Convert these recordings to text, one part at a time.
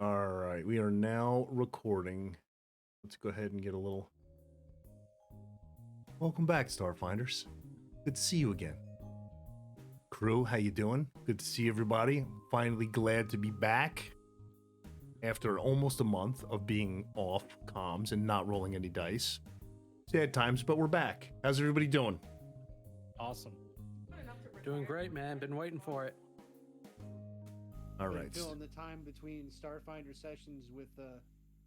All right, we are now recording. Let's go ahead and get a little. Welcome back, Starfinders. Good to see you again. Crew, how you doing? Good to see everybody. Finally glad to be back after almost a month of being off comms and not rolling any dice. Sad times, but we're back. How's everybody doing? Awesome. Doing great, man. Been waiting for it. All Been right. filling the time between Starfinder sessions with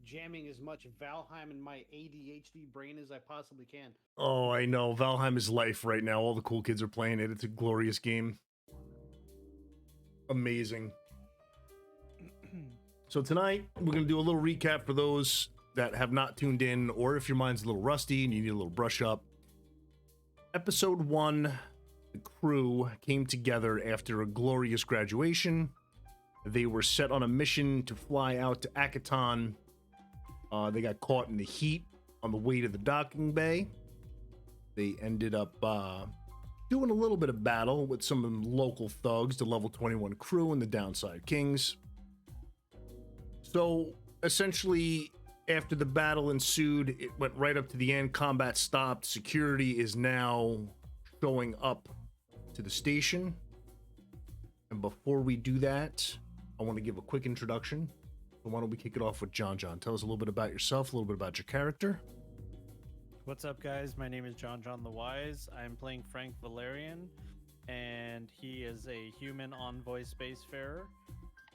jamming as much Valheim in my ADHD brain as I possibly can. Oh, I know. Valheim is life right now. All the cool kids are playing it. It's a glorious game. Amazing. So tonight, we're going to do a little recap for those that have not tuned in, or if your mind's a little rusty and you need a little brush up. Episode 1, the crew came together after a glorious graduation. They were set on a mission to fly out to Akiton. They got caught in the heat on the way to the docking bay. They ended up doing a little bit of battle with some of the local thugs, the level 21 crew and the Downside Kings. So essentially, after the battle ensued, it went right up to the end. Combat stopped. Security is now showing up to the station. And before we do that, I want to give a quick introduction. So why don't we kick it off with John? Tell us a little bit about yourself, a little bit about your character. What's up, guys? My name is John the Wise. I'm playing Frank Valerian, and he is a human envoy spacefarer.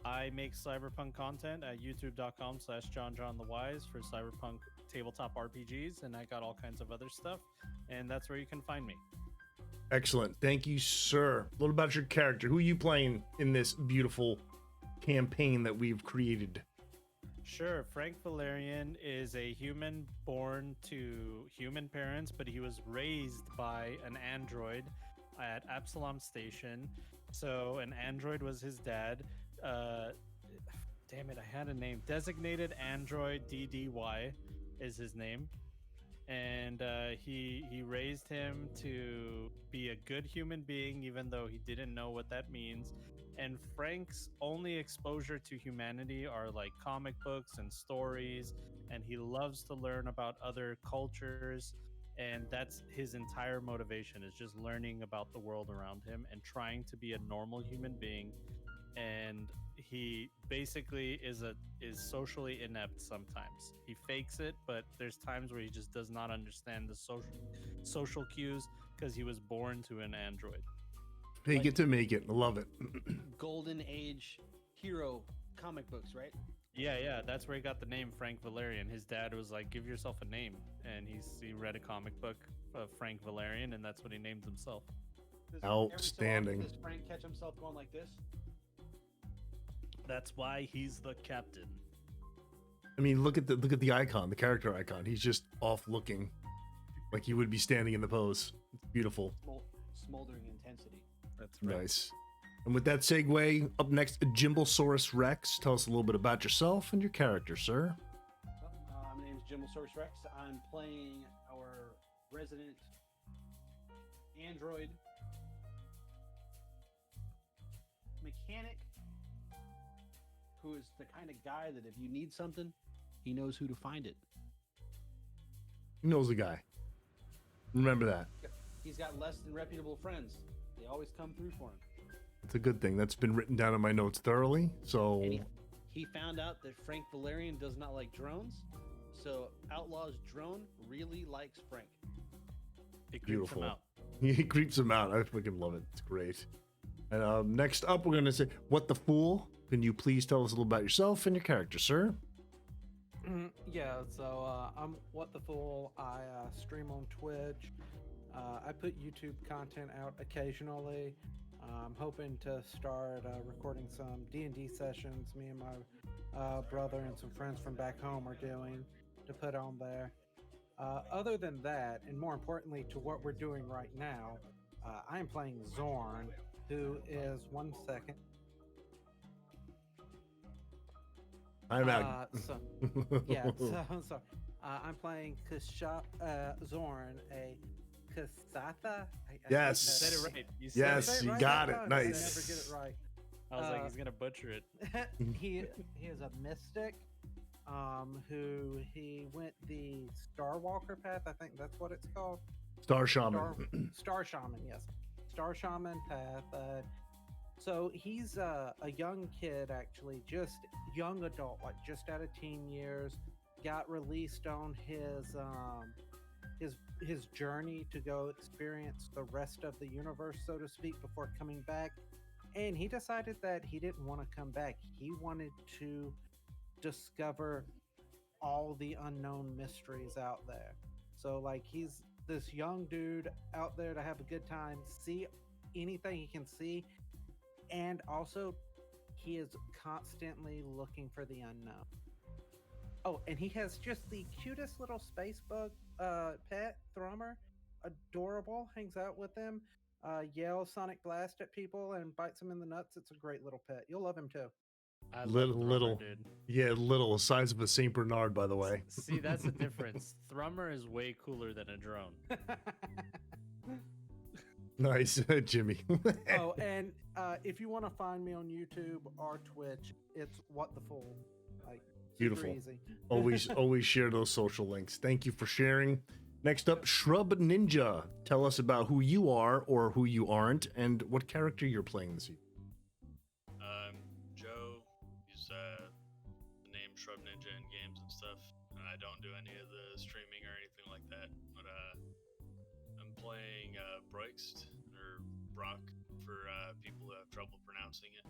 I make cyberpunk content at youtube.com/John the Wise for cyberpunk tabletop RPGs, and I got all kinds of other stuff, and that's where you can find me. Excellent. Thank you, sir. A little about your character. Who are you playing in this beautiful campaign that we've created? Sure. Frank Valerian is a human born to human parents, but he was raised by an android at Absalom Station. So an android was his dad. Damn it, I had a name. Designated Android DDY is his name. And he raised him to be a good human being, even though he didn't know what that means. And Frank's only exposure to humanity are like comic books and stories, and he loves to learn about other cultures, and that's his entire motivation, is just learning about the world around him and trying to be a normal human being. And he basically is socially inept sometimes. He fakes it, but there's times where he just does not understand the social cues because he was born to an android. Fake it to make it. I love it. Golden Age hero comic books, right? Yeah, that's where he got the name Frank Valerian. His dad was like, "Give yourself a name," and he read a comic book of Frank Valerian, and that's what he named himself. Outstanding. Does Frank catch himself going like this? That's why he's the captain. I mean, look at the icon, the character icon. He's just off looking like he would be standing in the pose. It's beautiful. Smoldering intensity. That's right. Nice. And with that segue, up next, Jimbosaurus Rex. Tell us a little bit about yourself and your character, sir. My name is Jimbosaurus Rex. I'm playing our resident android mechanic, who is the kind of guy that if you need something, he knows who to find it. He knows the guy. Remember that. He's got less than reputable friends. They always come through for him. It's a good thing. That's been written down in my notes thoroughly. So And he found out that Frank Valerian does not like drones, so Outlaw's drone really likes Frank. It creeps beautiful. him out. He creeps him out. I freaking love it. It's great. And next up, we're going to say, What the Fool? Can you please tell us a little about yourself and your character, sir? Yeah, so I'm What the Fool. I stream on Twitch. I put YouTube content out occasionally. I'm hoping to start recording some D&D sessions me and my brother and some friends from back home are doing to put on there. Other than that, and more importantly to what we're doing right now, I am playing Zorn, who is, one second. I'm out. I'm playing Zorn, a Kasatha. Yes. Said it right. Yes, you got it. I Nice. never get it right. I was like, he's gonna butcher it. he is a mystic, who he went the Starwalker path. I think that's what it's called. Star Shaman. Star Shaman, yes, Star Shaman path. So he's a young kid, actually, just young adult, like just out of teen years. Got released on his journey to go experience the rest of the universe, so to speak, before coming back. And he decided that he didn't want to come back. He wanted to discover all the unknown mysteries out there. So, like, he's this young dude out there to have a good time, see anything he can see, and also he is constantly looking for the unknown. Oh, and he has just the cutest little space bug pet, Thrummer. Adorable, hangs out with him, yells Sonic Blast at people and bites them in the nuts. It's a great little pet. You'll love him too. I love Thrummer, dude. Yeah, little, the size of a Saint Bernard, by the way. See, that's the difference. Thrummer is way cooler than a drone. Nice, Jimmy. Oh, and if you want to find me on YouTube or Twitch, it's What the Fool. Like, Beautiful. easy. always share those social links. Thank you for sharing. Next up, Shrub Ninja. Tell us about who you are or who you aren't, and what character you're playing this evening. Joe. Use the name Shrub Ninja in games and stuff. And I don't do any of the streaming or anything like that. But I'm playing Broikst, or Brock, for people who have trouble pronouncing it.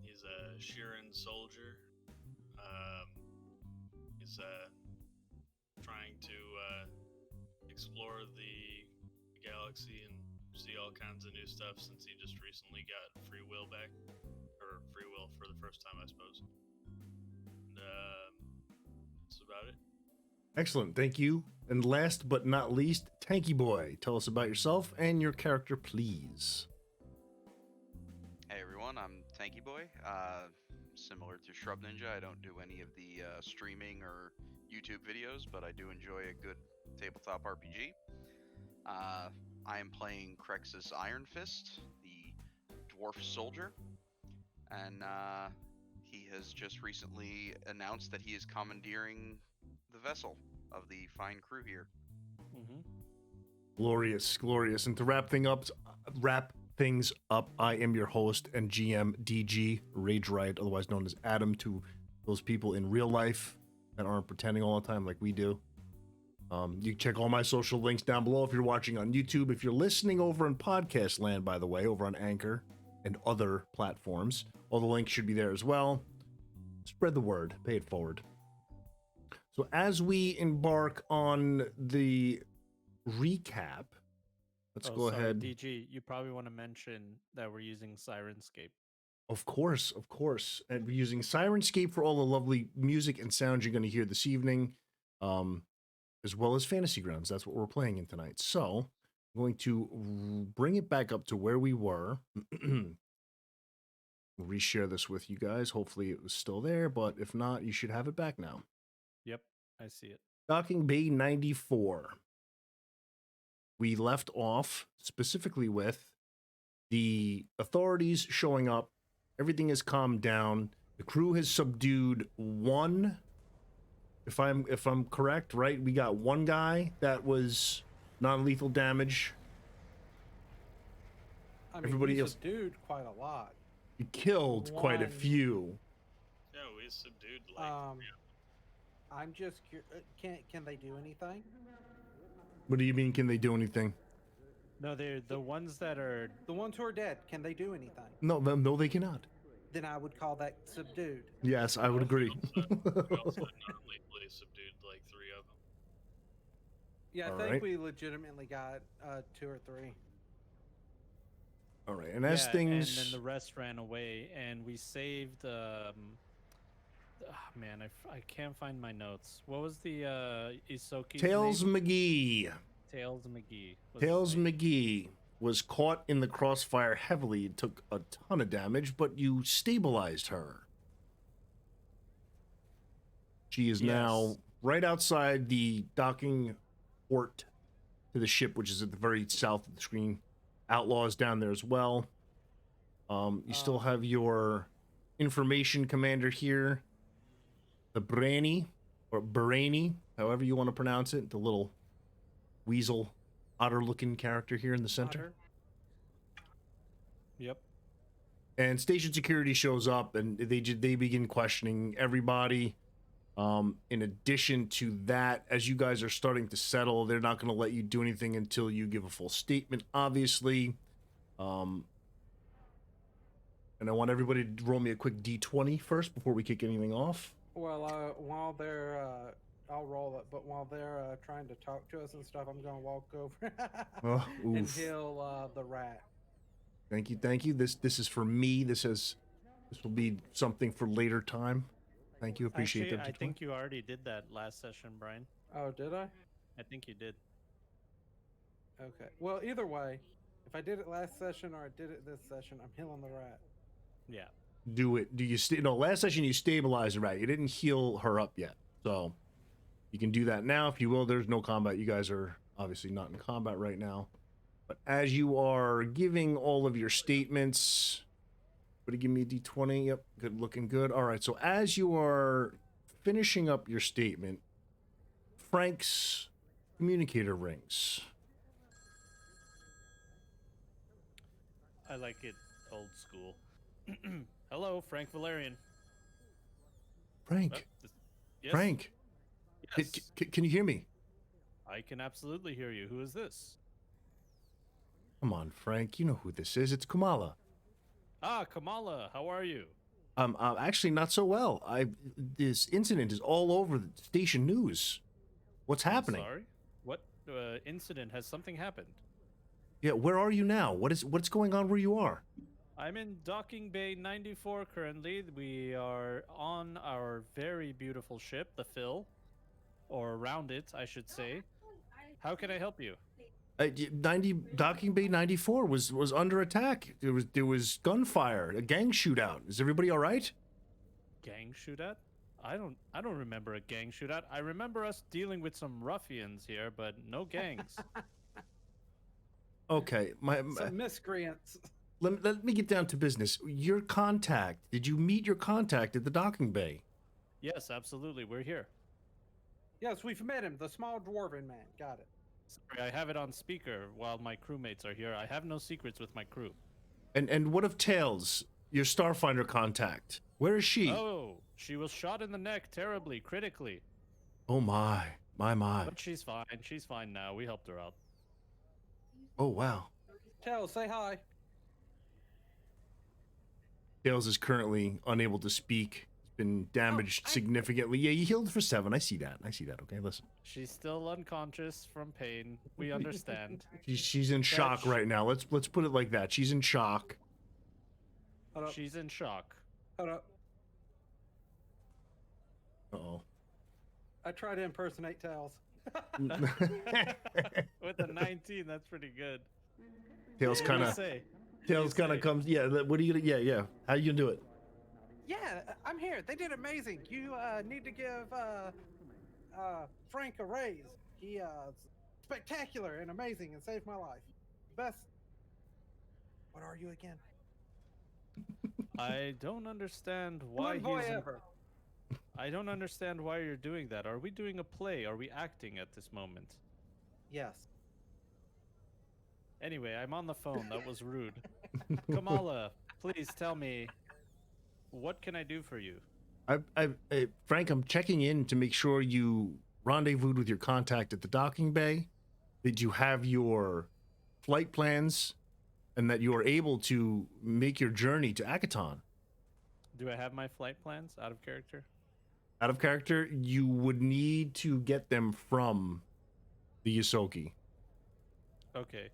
He's a Shirin soldier. He's trying to explore the galaxy and see all kinds of new stuff since he just recently got free will back, or free will for the first time, I suppose. And that's about it. Excellent, thank you. And last but not least, Tanky Boy. Tell us about yourself and your character, please. Hey everyone, I'm Tanky Boy. Similar to Shrub Ninja, I don't do any of the streaming or YouTube videos, but I do enjoy a good tabletop RPG. I am playing Crexus Iron Fist, the dwarf soldier, and he has just recently announced that he is commandeering the vessel of the fine crew here. Mm-hmm. Glorious, glorious. And to wrap things up, I am your host and GM DG Rage Riot, otherwise known as Adam to those people in real life that aren't pretending all the time like we do. You can check all my social links down below if you're watching on YouTube. If you're listening over in podcast land, by the way, over on Anchor and other platforms, all the links should be there as well. Spread the word, pay it forward. So as we embark on the recap, let's go ahead. DG, you probably want to mention that we're using Syrinscape. Of course. And we're using Syrinscape for all the lovely music and sounds you're going to hear this evening, as well as Fantasy Grounds. That's what we're playing in tonight. So I'm going to bring it back up to where we were. We'll reshare this with you guys. Hopefully it was still there, but if not, you should have it back now. Yep, I see it. Docking Bay 94. We left off specifically with the authorities showing up. Everything has calmed down. The crew has subdued one. If I'm correct, right? We got one guy that was non-lethal damage. I mean, Everybody we else subdued quite a lot. You killed quite a One. few. Yeah, we subdued like I'm just curious. Can they do anything? What do you mean? Can they do anything? No, they're the ones that are. The ones who are dead, can they do anything? No, they cannot. Then I would call that subdued. Yes, I would agree. we also non-lethally subdued like 3 of them. Yeah, I All think right. we legitimately got 2 or 3. All right, and as Yeah, things, and then the rest ran away, and we saved. Man, I can't find my notes. What was the Isoki's Tails name? McGee. Tails McGee. was his Tails name. McGee was caught in the crossfire heavily and took a ton of damage, but you stabilized her. She is now Yes. right outside the docking port to the ship, which is at the very south of the screen. Outlaws down there as well. You still have your information commander here, the Brani, or Barani, however you want to pronounce it, the little weasel, otter-looking character here in the center. Otter. Yep. And station security shows up, and they begin questioning everybody. In addition to that, as you guys are starting to settle, they're not going to let you do anything until you give a full statement, obviously. And I want everybody to roll me a quick D20 first before we kick anything off. Well, while they're, I'll roll it, but while they're trying to talk to us and stuff, I'm gonna walk over Oh, and oof. heal the rat. Thank you, thank you. This is for me. This will be something for later time. Thank you, appreciate Actually, that. I D20. think you already did that last session, Brian. Oh, did I? I think you did. Okay. Well, either way, if I did it last session or I did it this session, I'm healing the rat. Yeah. Do it. Do you no? Last session you stabilized her, right? You didn't heal her up yet, so you can do that now if you will. There's no combat. You guys are obviously not in combat right now, but as you are giving all of your statements, would you give me a D20? Yep, good, looking good. All right. So as you are finishing up your statement, Frank's communicator rings. I like it old school. Hello, Frank Valerian. Frank. Yes? Frank. Yes. Can you hear me? I can absolutely hear you. Who is this? Come on, Frank. You know who this is. It's Kamala. Ah, Kamala. How are you? Actually not so well. This incident is all over the station news. What's happening? Sorry? What incident? Has something happened? Yeah, where are you now? What's going on where you are? I'm in Docking Bay 94 currently. We are on our very beautiful ship, the Phil. Or around it, I should say. How can I help you? 90 Docking Bay 94 was under attack. There was gunfire, a gang shootout. Is everybody all right? Gang shootout? I don't remember a gang shootout. I remember us dealing with some ruffians here, but no gangs. Okay, Some miscreants. let me get down to business. Your contact. Did you meet your contact at the Docking Bay? Yes, absolutely. We're here. Yes, we've met him. The small dwarven man. Got it. Sorry, I have it on speaker while my crewmates are here. I have no secrets with my crew. And what of Tails, your Starfinder contact? Where is she? Oh, she was shot in the neck terribly, critically. Oh my. But she's fine. She's fine now. We helped her out. Oh wow. Tell, say hi. Tails is currently unable to speak. He's been damaged significantly. Yeah, you healed for 7. I see that. Okay, listen. She's still unconscious from pain. We understand. She's in shock right now. Let's put it like that. She's in shock. Hold up. She's in shock. Hold up. Uh-oh. I try to impersonate Tails. With a 19, that's pretty good. Tails What do you kind of say? Tails kind of comes. Yeah. What are you gonna? Yeah. How you gonna do it? Yeah, I'm here. They did amazing. You need to give Frank a raise. He spectacular and amazing and saved my life. Best. What are you again? I don't understand why One boy he's. ever. I don't understand why you're doing that. Are we doing a play? Are we acting at this moment? Yes. Anyway, I'm on the phone. That was rude. Kamala, please tell me, what can I do for you? Frank, I'm checking in to make sure you rendezvoused with your contact at the docking bay. Did you have your flight plans, and that you are able to make your journey to Akiton? Do I have my flight plans out of character? Out of character, you would need to get them from the Yosoki. Okay.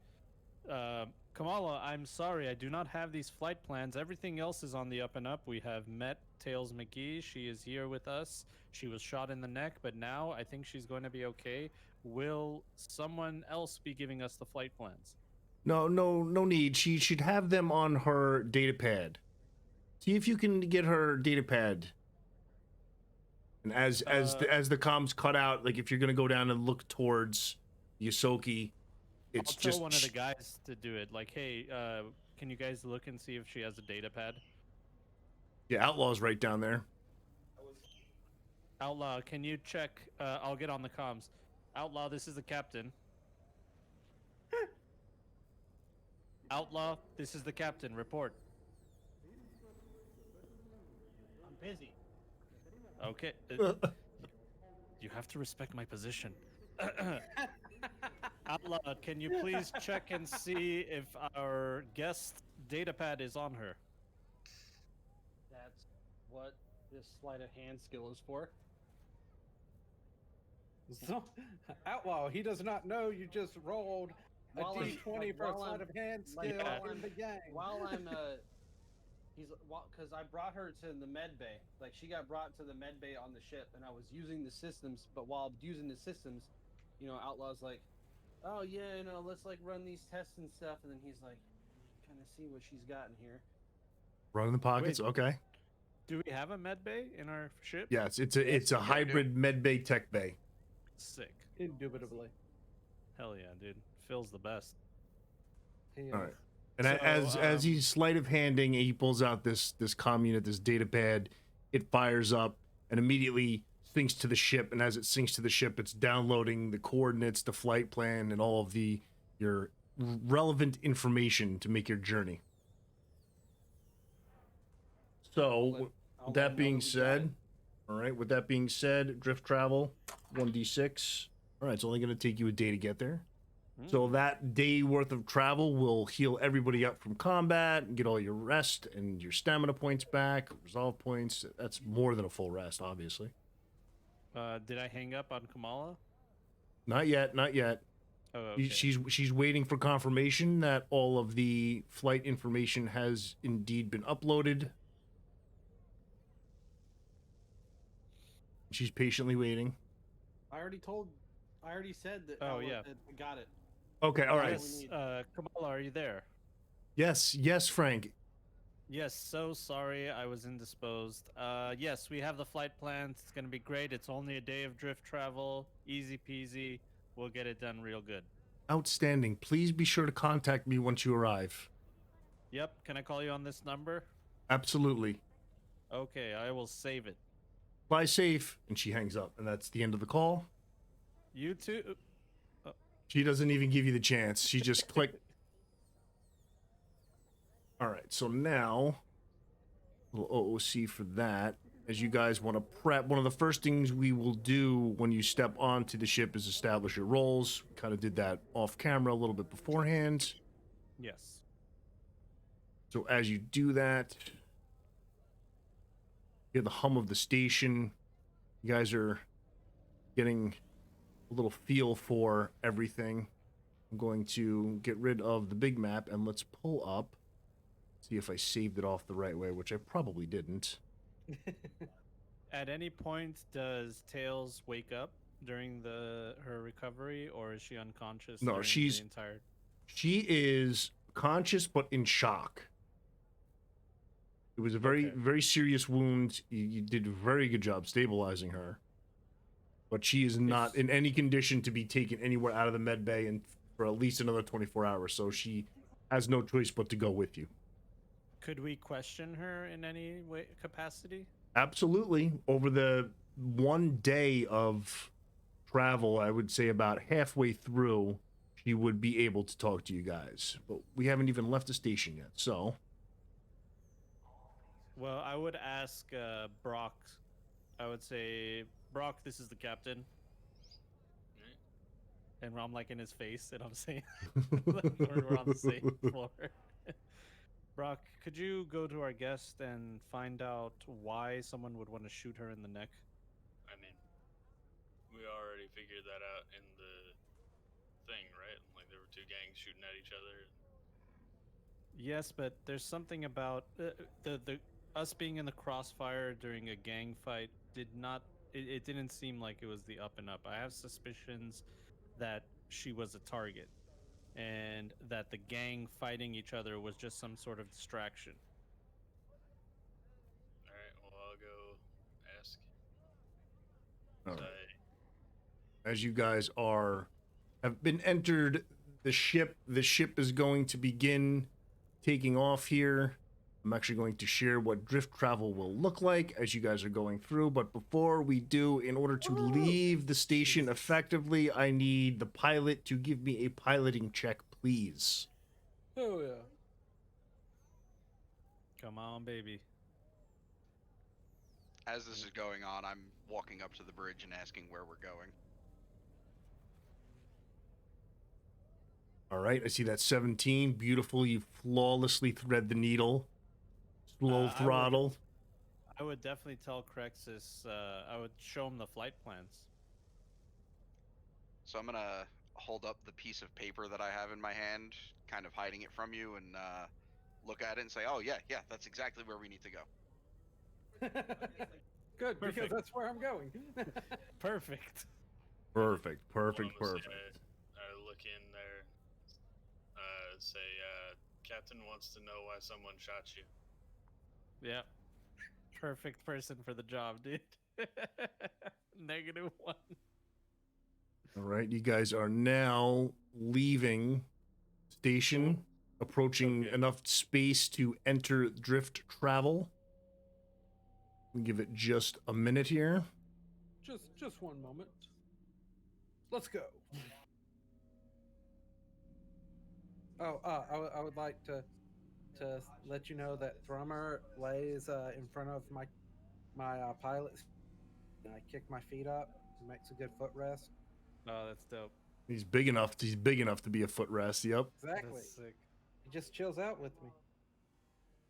Kamala, I'm sorry, I do not have these flight plans. Everything else is on the up and up. We have met Tails McGee. She is here with us. She was shot in the neck, but now I think she's going to be okay. Will someone else be giving us the flight plans? No need. She should have them on her data pad. See if you can get her data pad. And as the comms cut out, like if you're gonna go down and look towards Yosoki, it's I'll tell just one of the guys to do it. Like, hey, Can you guys look and see if she has a data pad? Yeah, Outlaw's right down there. Outlaw, can you check? I'll get on the comms. Outlaw, this is the captain. Outlaw, this is the captain. Report. I'm busy. Okay. You have to respect my position. Outlaw, can you please check and see if our guest datapad is on her? That's what this sleight of hand skill is for. So, Outlaw, he does not know you just rolled a While I'm- d20 like, for a while sleight I'm- of hand like, skill while in I'm- the game. While I'm because I brought her to the med bay. Like she got brought to the med bay on the ship, and I was using the systems. But while using the systems, you know, Outlaw's like, "Oh yeah, you know, let's like run these tests and stuff." And then he's like, "Kind of see what she's got in here." Running the pockets. Wait. Okay. Do we have a med bay in our ship? Yes, it's a Yes, yeah, we do. hybrid med bay tech bay. Sick. Indubitably. Hell yeah, dude. Phil's the best. He All is. right. And So, as he's sleight of handing, he pulls out this comm unit, this data pad. It fires up and immediately syncs to the ship. And as it syncs to the ship, it's downloading the coordinates, the flight plan, and all of your relevant information to make your journey. So, I'll with let that him know being we got it. said, all right. With that being said, drift travel, 1d6. All right, it's only going to take you a day to get there. So that day worth of travel will heal everybody up from combat and get all your rest and your stamina points back, resolve points. That's more than a full rest, obviously. Did I hang up on Kamala? Not yet, not yet. Oh, okay. She's waiting for confirmation that all of the flight information has indeed been uploaded. She's patiently waiting. I already said that. Oh, Outlaw- yeah. that I got it. Okay, all right. Yes, Kamala, are you there? Yes, Frank. Yes, so sorry I was indisposed. Yes, we have the flight plans. It's gonna be great. It's only a day of drift travel. Easy peasy. We'll get it done real good. Outstanding. Please be sure to contact me once you arrive. Yep, can I call you on this number? Absolutely. Okay, I will save it. Fly safe. And she hangs up. And that's the end of the call. You too. She doesn't even give you the chance. She just clicked. All right, so now, a little OOC for that. As you guys want to prep, one of the first things we will do when you step onto the ship is establish your roles. We kind of did that off camera a little bit beforehand. Yes. So as you do that, you hear the hum of the station. You guys are getting a little feel for everything. I'm going to get rid of the big map and let's pull up, see if I saved it off the right way, which I probably didn't. At any point, does Tails wake up during her recovery, or is she unconscious? No, during she's- the entire. She is conscious but in shock. It was a very, Okay. very serious wound. You did a very good job stabilizing her. But she is not in any condition to be taken anywhere out of the med bay and for at least another 24 hours. So she has no choice but to go with you. Could we question her in any way capacity? Absolutely. Over the 1 day of travel, I would say about halfway through, she would be able to talk to you guys. But we haven't even left the station yet. So Well, I would ask Brock. I would say, Brock, this is the captain. And I'm like in his face, and I'm saying, we're on the same floor. Brock, could you go to our guest and find out why someone would want to shoot her in the neck? I mean, we already figured that out in the thing, right? Like there were two gangs shooting at each other. Yes, but there's something about the us being in the crossfire during a gang fight did not. It didn't seem like it was the up and up. I have suspicions that she was a target, and that the gang fighting each other was just some sort of distraction. All right, well I'll go ask. all So right. As you guys have been entered the ship is going to begin taking off here. I'm actually going to share what drift travel will look like as you guys are going through. But before we do, in order to leave the station Jesus. effectively, I need the pilot to give me a piloting check, please. Oh yeah. Come on, baby. As this is going on, I'm walking up to the bridge and asking where we're going. All right, I see that 17. Beautiful. You flawlessly thread the needle. Slow throttle. I would definitely tell Crexus, I would show him the flight plans. So I'm gonna hold up the piece of paper that I have in my hand, kind of hiding it from you, and look at it and say, "Oh yeah, that's exactly where we need to go." Good, because Perfect. that's where I'm going. Perfect. Perfect. Hold on, let's see, Perfect. I look in there. Say, Captain wants to know why someone shot you. Yeah. Perfect person for the job, dude. -1. All right, you guys are now leaving station, approaching Okay. enough space to enter drift travel. We'll give it just a minute here. Just one moment. Let's go. Oh, I would like to let you know that Thrummer lays in front of my pilot, and I kick my feet up. It makes a good footrest. Oh, that's dope. He's big enough. He's big enough to be a footrest. Yep. Exactly. That's sick. He just chills out with me.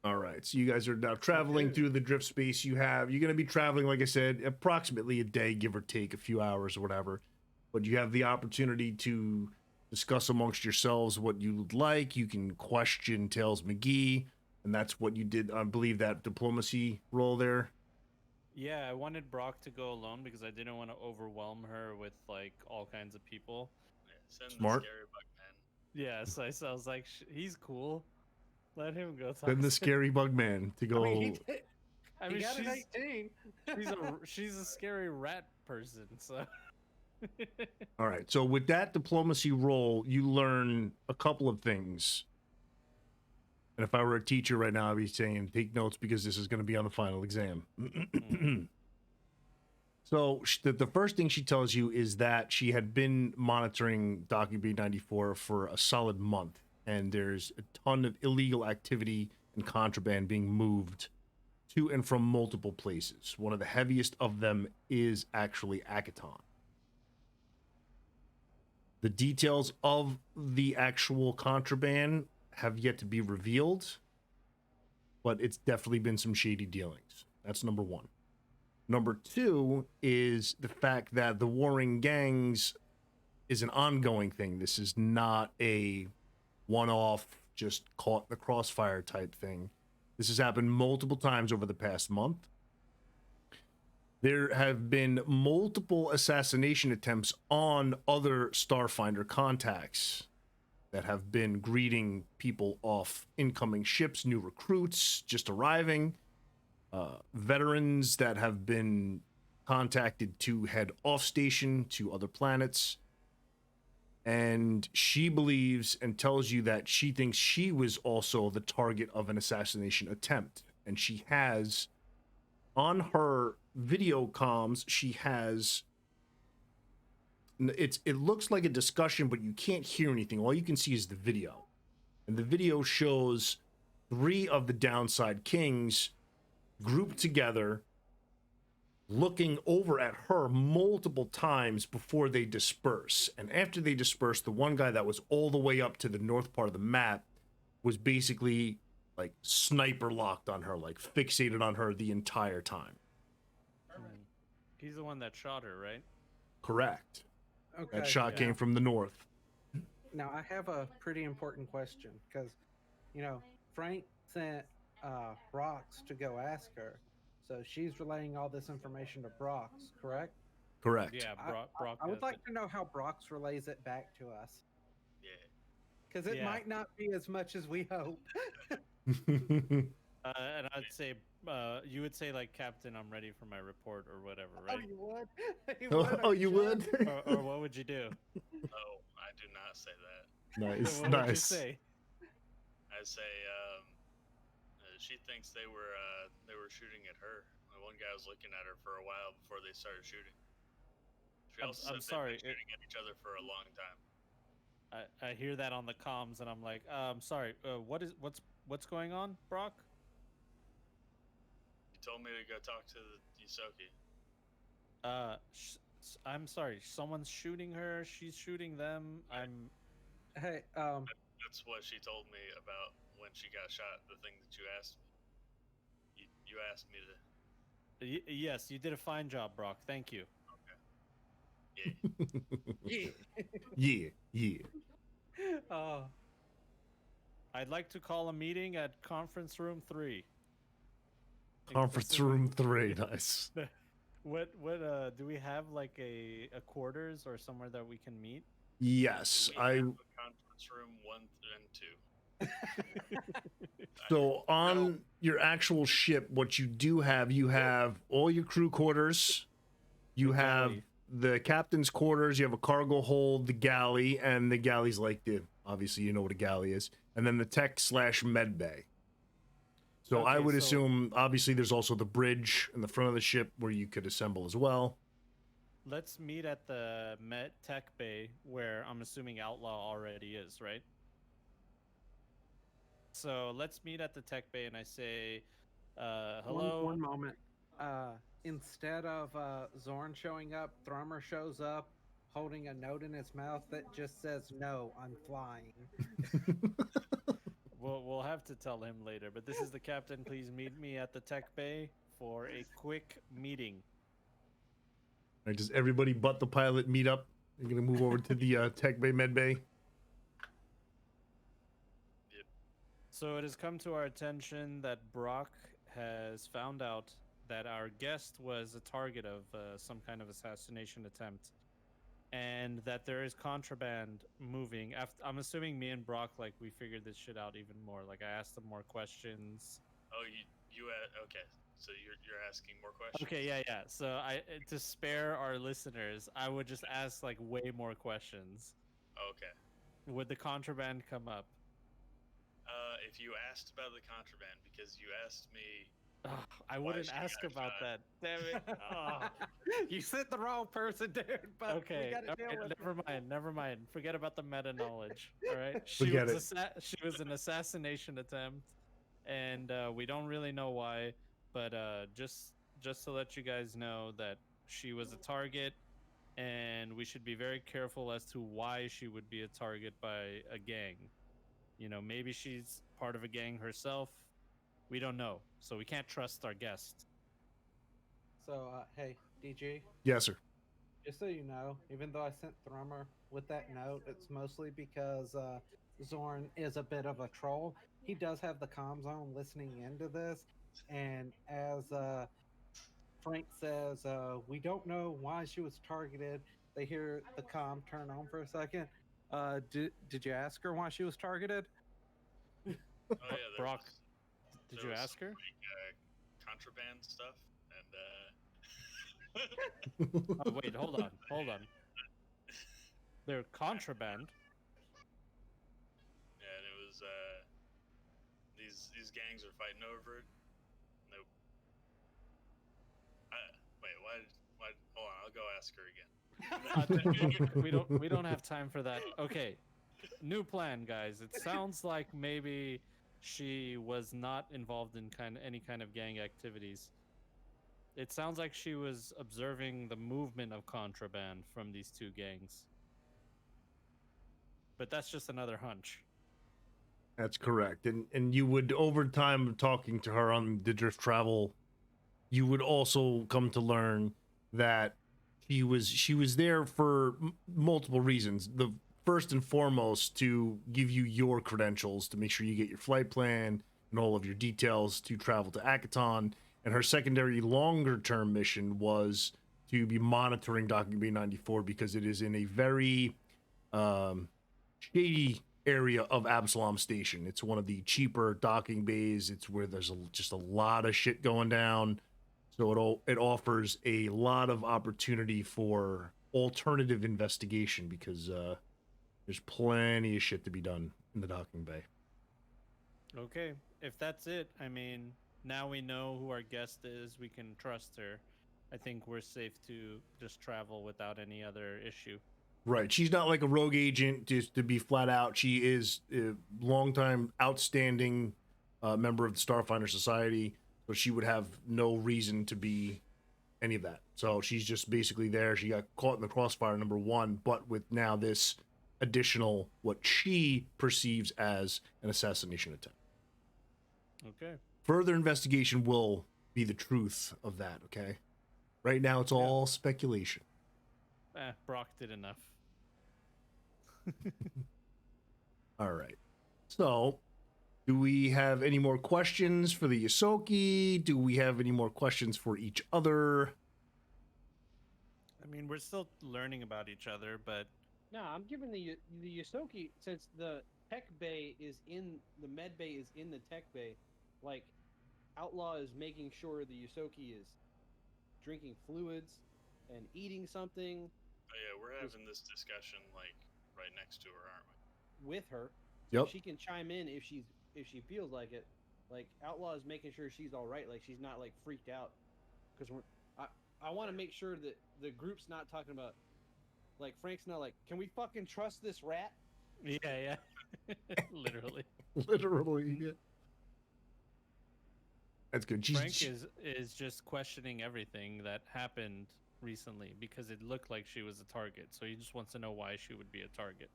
All right. So you guys are now traveling Okay. through the drift space. You're going to be traveling, like I said, approximately a day, give or take a few hours or whatever. But you have the opportunity to discuss amongst yourselves what you would like. You can question Tails McGee, and that's what you did. I believe that diplomacy role there. Yeah, I wanted Brock to go alone because I didn't want to overwhelm her with like all kinds of people. Yeah, send Smart. the scary bug man. Yeah, so I was like, he's cool. Let him go talk. Then the to- scary bug man to go. I mean, he did. I He mean, got an 18. she's a scary rat person. So. All right. So with that diplomacy role, you learn a couple of things. And if I were a teacher right now, I'd be saying, take notes because this is going to be on the final exam. So the first thing she tells you is that she had been monitoring Docu B94 for a solid month. And there's a ton of illegal activity and contraband being moved to and from multiple places. One of the heaviest of them is actually Akiton. The details of the actual contraband have yet to be revealed, but it's definitely been some shady dealings. That's number one. Number two is the fact that the warring gangs is an ongoing thing. This is not a one-off, just caught in the crossfire type thing. This has happened multiple times over the past month. There have been multiple assassination attempts on other Starfinder contacts that have been greeting people off incoming ships, new recruits just arriving, veterans that have been contacted to head off station to other planets. And she believes and tells you that she thinks she was also the target of an assassination attempt. And she has, on her video comms, she has, it looks like a discussion, but you can't hear anything. All you can see is the video. And the video shows 3 of the downside kings grouped together, looking over at her multiple times before they disperse. And after they disperse, the one guy that was all the way up to the north part of the map was basically like sniper locked on her, like fixated on her the entire time. He's the one that shot her, right? Correct. Okay. That shot yeah. came from the north. Now I have a pretty important question because, Frank sent Brox to go ask her, so she's relaying all this information to Brox, correct? Correct. Yeah, I- Brock. I would has like it. to know how Brox relays it back to us, Yeah. because it Yeah. might not be as much as we hope. And I'd say, you would say like, Captain, I'm ready for my report or whatever, Oh, right? you would? You Oh, are you sure? would? or what would you do? No, I do not say that. Nice, What would you nice. say? I I say, she thinks they were shooting at her. One guy was looking at her for a while before they started shooting. She also I'm said sorry. they've been shooting at each other for a long time. I hear that on the comms, and I'm like, I'm sorry. What's going on, Brock? You told me to go talk to the Yusoki. I'm sorry. Someone's shooting her. She's shooting them. Hey, That's what she told me about when she got shot. The thing that you asked me. You asked me to. Yes, you did a fine job, Brock. Thank you. Yeah. yeah. Yeah. Oh, I'd like to call a meeting at conference room 3. Conference room 3, nice. What do we have like a quarters or somewhere that we can meet? Yes, We have a conference room 1 and 2. So on your actual ship, what you do have, you have all your crew quarters, you have galley. the captain's quarters, you have a cargo hold, the galley, and the galley's like the, obviously you know what a galley is, and then the tech/med bay. So I Okay, would so- assume, obviously there's also the bridge in the front of the ship where you could assemble as well. Let's meet at the Met Tech Bay, where I'm assuming Outlaw already is, right? So let's meet at the Tech Bay, and I say, hello. one moment. Instead of Zorn showing up, Thrummer shows up holding a note in his mouth that just says, "No, I'm flying." We'll have to tell him later, but this is the captain. Please meet me at the Tech Bay for a quick meeting. All right, does everybody but the pilot meet up? You're gonna move over to the tech bay, med bay. So it has come to our attention that Brock has found out that our guest was a target of some kind of assassination attempt, and that there is contraband moving. I'm assuming me and Brock, like, we figured this shit out even more. Like, I asked them more questions. Oh, okay. So you're asking more questions. Okay, yeah. So to spare our listeners, I would just ask like way more questions. Okay. Would the contraband come up? If you asked about the contraband, because you asked me. Ugh, I wouldn't she ask got about shot. that. Damn it. Ugh. You sent the wrong person, dude. But Okay, we gotta deal okay, with never mind. Forget about the meta knowledge. All right, Forget it. She was an assassination attempt, and we don't really know why, but just to let you guys know that she was a target, and we should be very careful as to why she would be a target by a gang. You know, maybe she's part of a gang herself. We don't know, so we can't trust our guest. So, hey, DG, Yes, sir. just so you know, even though I sent Thrummer with that note, it's mostly because Zorn is a bit of a troll. He does have the comms on listening into this, and as Frank says, we don't know why she was targeted. They hear the comm turn on for a second. Did you ask her why she was targeted? Oh yeah, there Brock, was, did there you was ask some, her? like, contraband stuff, and Oh, wait, hold on. They're contraband. yeah, and it was these gangs are fighting over it. Nope. Wait, why? Hold on, I'll go ask her again. We don't have time for that. Okay, new plan, guys. It sounds like maybe she was not involved in any kind of gang activities. It sounds like she was observing the movement of contraband from these two gangs. But that's just another hunch. That's correct. And you would, over time of talking to her on the drift travel, you would also come to learn that she was there for multiple reasons. The first and foremost, to give you your credentials to make sure you get your flight plan and all of your details to travel to Akiton. And her secondary longer term mission was to be monitoring Docking Bay 94 because it is in a very shady area of Absalom Station. It's one of the cheaper docking bays. It's where there's just a lot of shit going down. So it offers a lot of opportunity for alternative investigation because there's plenty of shit to be done in the docking bay. Okay, if that's it, I mean, now we know who our guest is. We can trust her. I think we're safe to just travel without any other issue. Right. She's not like a rogue agent, just to be flat out. She is a longtime outstanding member of the Starfinder Society, so she would have no reason to be any of that. So she's just basically there. She got caught in the crossfire, number one, but with now this additional, what she perceives as an assassination attempt. Okay. Further investigation will be the truth of that, okay? Right now, it's all speculation. Brock did enough. All right. So, do we have any more questions for the Yosoki? Do we have any more questions for each other? I mean, we're still learning about each other, but No, I'm giving the Yosoki, since the tech bay is in the med bay is in the tech bay, like Outlaw is making sure the Yosoki is drinking fluids and eating something Oh yeah, we're having this discussion like right next to her, aren't we? with her, so Yep. she can chime in if she feels like it. Like Outlaw is making sure she's all right, like she's not like freaked out, because I want to make sure that the group's not talking about, like Frank's not like, can we fucking trust this rat? yeah, literally. Literally. Yeah. That's good. Frank is just questioning everything that happened recently because it looked like she was a target. So he just wants to know why she would be a target.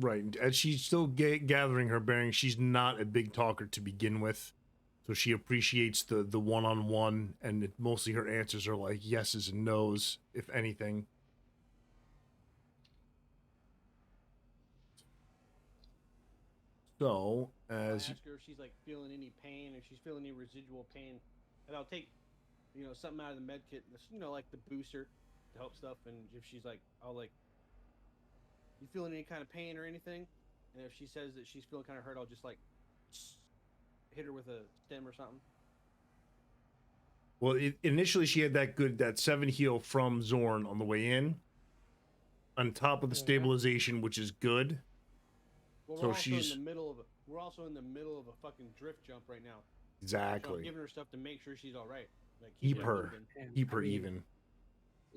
Right. And she's still gathering her bearings. She's not a big talker to begin with. So she appreciates the one-on-one, and mostly her answers are like yeses and nos, if anything. So, I'll as ask her if she's like feeling any pain, if she's feeling any residual pain, and I'll take, something out of the med kit, like the booster to help stuff. And if she's like, I'll like, you feeling any kind of pain or anything? And if she says that she's feeling kind of hurt, I'll just like hit her with a stem or something. well, initially she had that 7 heal from Zorn on the way in, on top of the stabilization, which is good. Well, So we're also she's- in the middle of a fucking drift jump right now. So I'm Exactly. giving her stuff to make sure she's all right. Like Keep her. moving. And, Keep I her mean, even.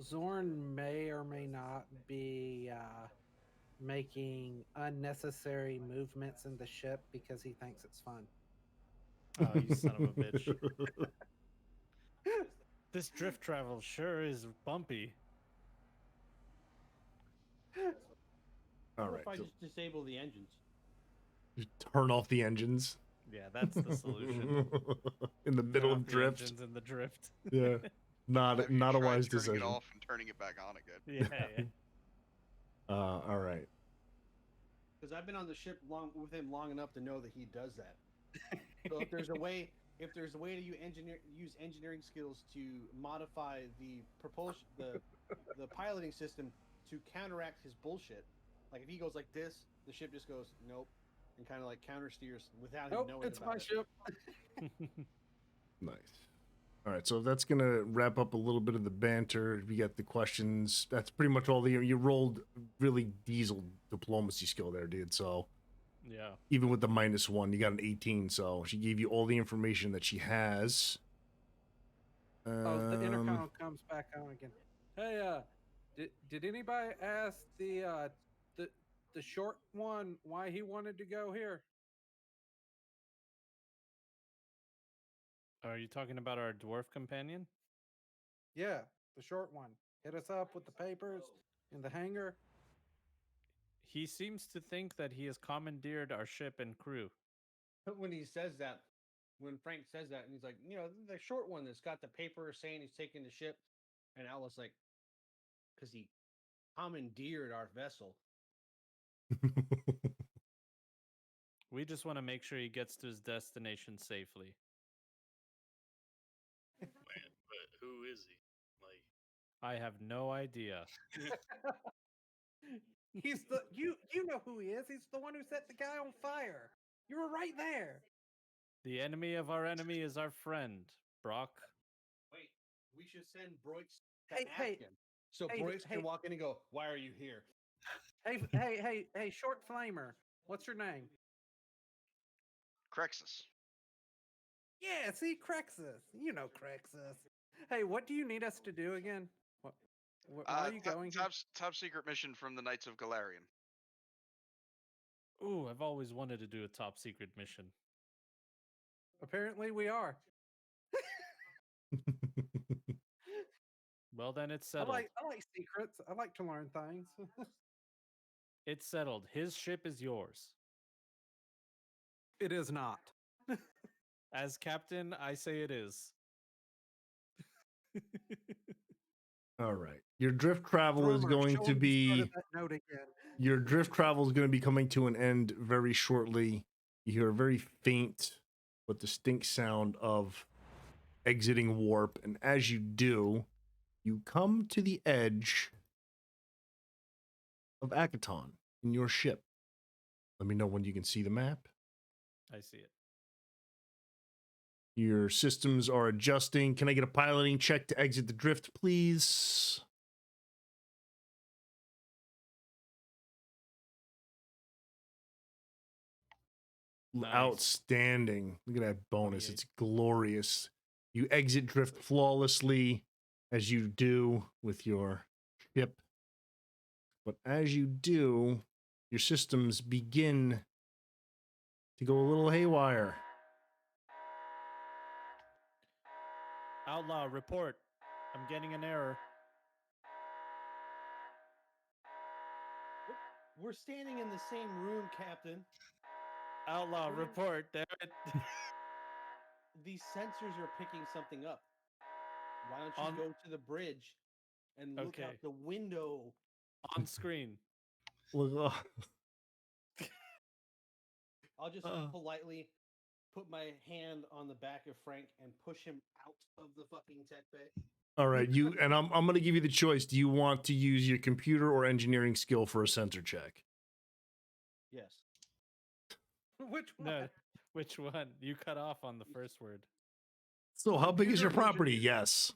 Zorn may or may not be making unnecessary movements in the ship because he thinks it's fun. Oh, you son of a bitch. This drift travel sure is bumpy. All What right. if I So just disable the engines? you turn off the engines Yeah, that's the solution. in the middle Turn of off the drift. engines in the drift. Yeah. Have you Not a tried wise turning decision. it off and turning it back on again? Yeah. All right. Because I've been on the ship with him long enough to know that he does that. So if there's a way to use engineering skills to modify the propulsion, the piloting system to counteract his bullshit, like if he goes like this, the ship just goes nope, and kind of like counter steers without him Nope, knowing it's about my it. ship. Nice. All right, so that's gonna wrap up a little bit of the banter. We got the questions. That's pretty much all you rolled. Really diesel diplomacy skill there, dude. So Yeah. even with the -1, you got an 18. So she gave you all the information that she has. Oh, the intercom comes back on again. Hey, did anybody ask the short one why he wanted to go here? Are you talking about our dwarf companion? Yeah, the short one. Hit us up with the papers in the hangar. He seems to think that he has commandeered our ship and crew. When he says that, when Frank says that, and he's like, the short one that's got the paper saying he's taking the ship, and Alice like, because he commandeered our vessel. We just want to make sure he gets to his destination safely. Man, but who is he? Like, I have no idea. He's the you know who he is. He's the one who set the guy on fire. You were right there. The enemy of our enemy is our friend, Brock. Wait, we should send Broix to Hey, ask hey, him. So hey, Broix hey. can walk in and go, "Why are you here?" Hey, short flamer. What's your name? Crexus. Yeah, see, Crexus. You know Crexus. Hey, what do you need us to do again? Why are you going here? Top secret mission from the Knights of Galarian. Ooh, I've always wanted to do a top secret mission. Apparently we are. Well, then it's I settled. like secrets. I like to learn things. It's settled. His ship is yours. It is not. As captain, I say it is. All right. Your drift travel is Drummer, going show to him the start be of that note again. your drift travel is going to be coming to an end very shortly. You hear a very faint but distinct sound of exiting warp, and as you do, you come to the edge of Akiton in your ship. Let me know when you can see the map. I see it. Your systems are adjusting. Can I get a piloting check to exit the drift, please? Nice. Outstanding. Look at that bonus. 28. It's glorious. You exit drift flawlessly, as you do with your ship. But as you do, your systems begin to go a little haywire. Outlaw, report. I'm getting an error. We're standing in the same room, Captain. Outlaw, What do you- report. Damn it. These sensors are picking something up. Why don't you On- go to the bridge and look Okay. out the window? On screen. Look, I'll just politely put my hand on the back of Frank and push him out of the fucking tech bay. all right, you and I'm going to give you the choice. Do you want to use your computer or engineering skill for a sensor check? Yes. Which one? No, which one? You cut off on the first word. So, how big is your Computer or property? engineering? Yes.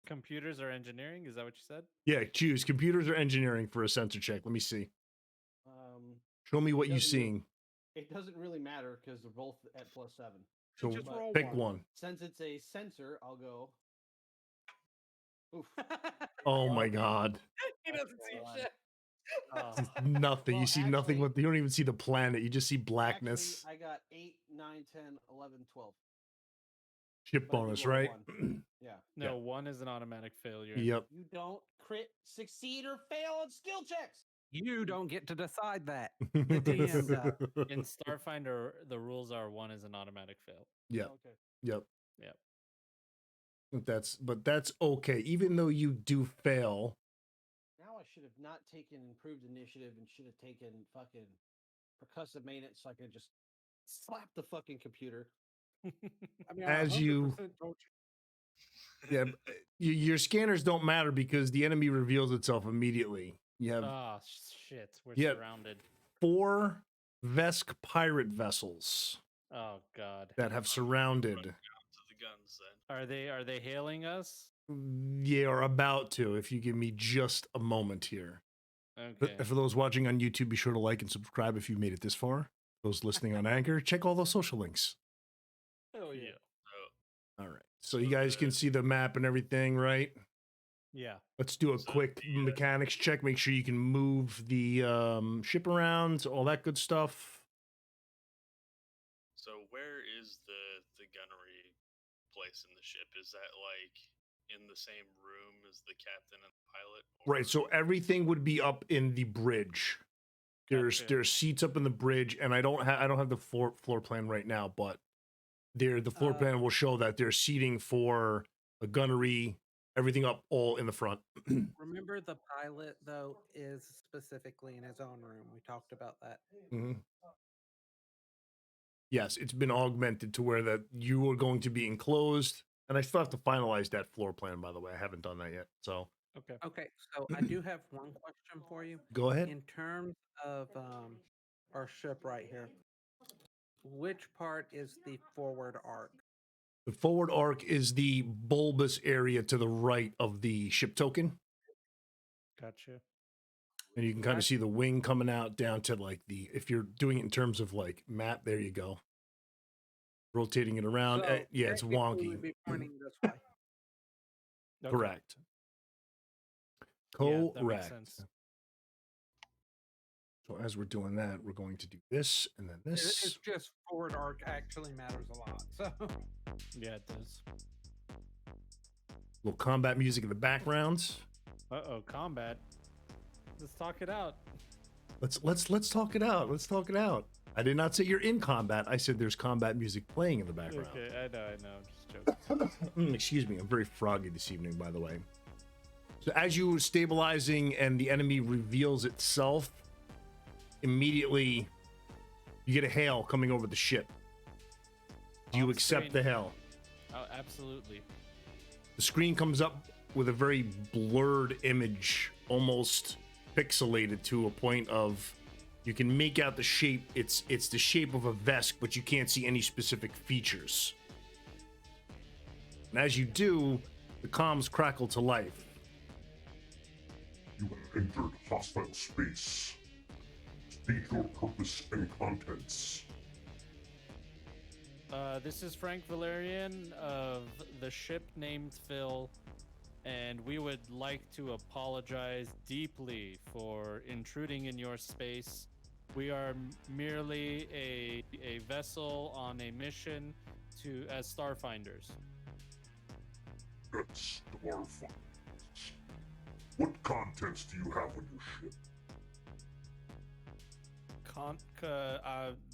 Computers or engineering? Is that what you said? Yeah, choose computers or engineering for a sensor check. Let me see. Show me what you're Doesn't really- seeing. It doesn't really matter because they're both at +7. So Just roll pick one. Since it's a sensor, I'll go. Oof. Oh my God. He doesn't see God. shit. Oh, Nothing. Well, You see nothing, actually- but you don't even see the planet. You just see blackness. Actually, I got 8, 9, 10, 11, 12. Ship but I did bonus, roll right? one. Yeah. no, Yeah. one is an automatic failure. Yep. You don't crit, succeed, or fail on skill checks. You don't get to decide that. The DM does. In Starfinder, the rules are one is an automatic fail. Yep. Okay. Yep. Yep. But that's okay. Even though you do fail, Now I should have not taken improved initiative and should have taken fucking percussive maintenance so I could just slap the fucking computer. I mean, As I you- 100% told yeah, your scanners don't matter because the enemy reveals itself immediately. You have Oh, shit. We're Yeah. surrounded. 4 Vesk pirate vessels Oh, God. that have surrounded. To the guns then. Are they hailing us? Yeah, or about to, if you give me just a moment here. Okay. But for those watching on YouTube, be sure to like and subscribe if you made it this far. Those listening on Anchor, check all those social links. Oh, yeah. So All right. So you guys can see the map and everything, right? Yeah. Let's do a So quick the, mechanics check. Make sure you can move the ship around, all that good stuff. so where is the gunnery place in the ship? Is that like in the same room as the captain and the pilot? Right. So everything would be up in the bridge. There's Gotcha. there's seats up in the bridge, and I don't have the floor plan right now, but the floor plan will show that there's seating for a gunnery, everything up all in the front. Remember, the pilot, though, is specifically in his own room. We talked about that. Mhm. Yes, it's been augmented to where that you are going to be enclosed, and I still have to finalize that floor plan. By the way, I haven't done that yet. So Okay. Okay, so I do have one question for you. go ahead. In terms of our ship right here, which part is the forward arc? The forward arc is the bulbous area to the right of the ship token, Gotcha. and you can kind of Okay. see the wing coming out down to like if you're doing it in terms of like map. There you go. rotating it around. So Yeah, it's technically wonky. we'd be pointing this way. Okay. Correct. Yeah, that makes Correct. sense. So as we're doing that, we're going to do this and then It's this. just forward arc actually matters a lot. So Yeah, it does. Little combat music in the background. Uh-oh, combat. Let's talk it out. Let's talk it out. Let's talk it out. I did not say you're in combat. I said there's combat music playing in the background. Okay, I know. I'm just joking. Excuse me. I'm very froggy this evening, by the way. So as you are stabilizing and the enemy reveals itself, immediately you get a hail coming over the ship. Do you Off accept screen. the hail? Oh, absolutely. The screen comes up with a very blurred image, almost pixelated to a point of you can make out the shape. It's the shape of a Vesk, but you can't see any specific features. And as you do, the comms crackle to life. You have entered hostile space. State your purpose and contents. This is Frank Valerian of the ship named Phil, and we would like to apologize deeply for intruding in your space. We are merely a vessel on a mission as Starfinders. That's Starfinders. What contents do you have on your ship?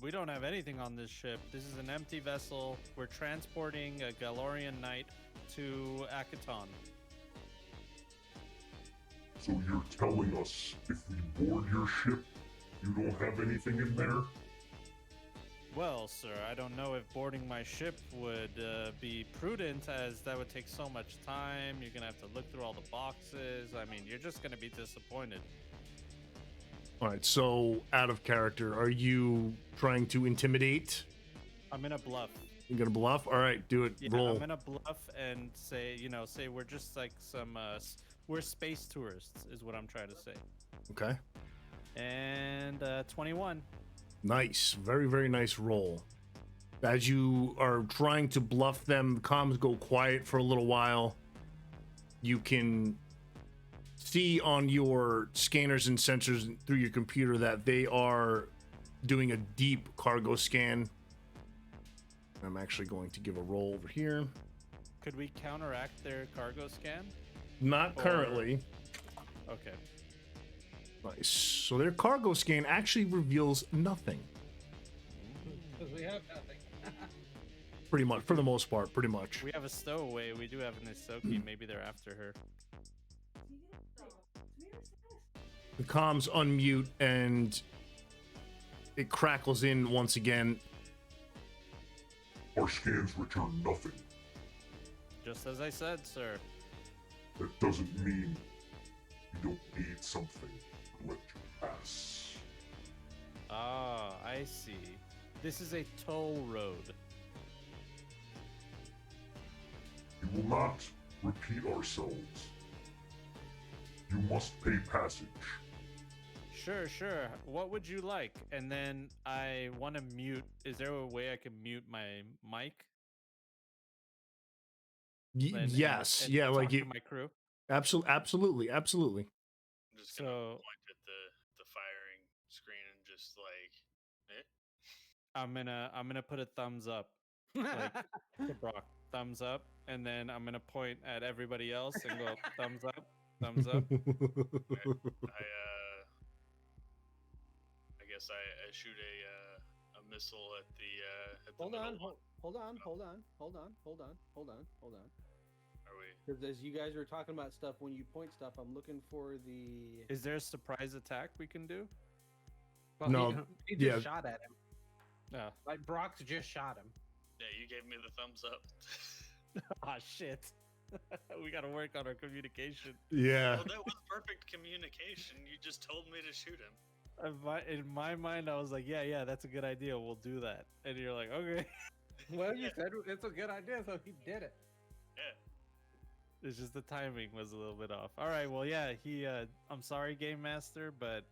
We don't have anything on this ship. This is an empty vessel. We're transporting a Valerian knight to Akiton. So you're telling us if we board your ship, you don't have anything in there? Well, sir, I don't know if boarding my ship would be prudent, as that would take so much time. You're gonna have to look through all the boxes. I mean, you're just gonna be disappointed. All right, so out of character, are you trying to intimidate? I'm gonna bluff. You're gonna bluff? All right, do it. Yeah, Roll. I'm gonna bluff and say we're just like some we're space tourists, is what I'm trying to say. Okay. And 21. Nice. Very, very nice roll. As you are trying to bluff them, the comms go quiet for a little while. You can see on your scanners and sensors through your computer that they are doing a deep cargo scan. I'm actually going to give a roll over here. Could we counteract their cargo scan? Not currently. Okay. Nice. So their cargo scan actually reveals nothing. because we have nothing. Pretty much, for the most part, pretty much. We have a stowaway. We do have an Isoki. Maybe they're after her. The comms unmute and it crackles in once again. Our scans return nothing. Just as I said, sir. That doesn't mean you don't need something to let you pass. Ah, I see. This is a toll road. We will not repeat ourselves. You must pay passage. Sure. What would you like? And then I want to mute. Is there a way I can mute my mic? Yes. And Yeah, talk like to you. my crew. Absolutely. I'm just gonna So- point at the firing screen and just like, eh? I'm gonna put a thumbs up, like to Brock, thumbs up, and then I'm gonna point at everybody else and go thumbs up, thumbs up. I guess I shoot a missile at the Hold middle on, one. hold on. Are we? Because as you guys are talking about stuff, when you point stuff, I'm looking for the. Is there a surprise attack we can do? Well, No, he just yeah. shot at him. No. Like Brock's just shot him. Yeah, you gave me the thumbs up. Ah, shit. We gotta work on our communication. Yeah. Well, that was perfect communication. You just told me to shoot him. In my mind, I was like, yeah, that's a good idea. We'll do that. And you're like, okay. Well, you said it's a good idea, so he did it. Yeah. It's just the timing was a little bit off. All right, well, yeah, I'm sorry, Game Master, but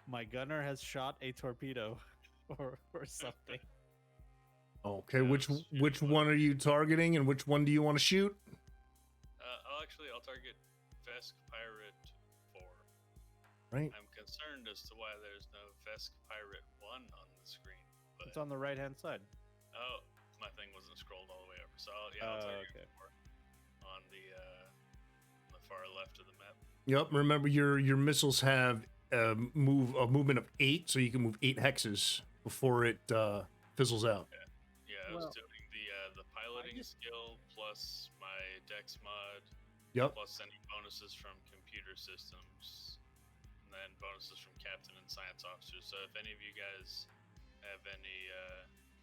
my gunner has shot a torpedo or something. Okay, Yeah, which let's shoot which one. one are you targeting, and which one do you want to shoot? I'll target Vesk Pirate 4. Right. I'm concerned as to why there's no Vesk Pirate 1 on the screen. But It's on the right hand side. oh, my thing wasn't scrolled all the way over. So I'll target Okay. 4 on the far left of the map. Yep. Remember, your missiles have a movement of 8, so you can move 8 hexes before it fizzles out. Yeah, I Well, was doing the piloting skill plus my Dex mod Yep. plus any bonuses from computer systems, and then bonuses from captain and science officers. So if any of you guys have any,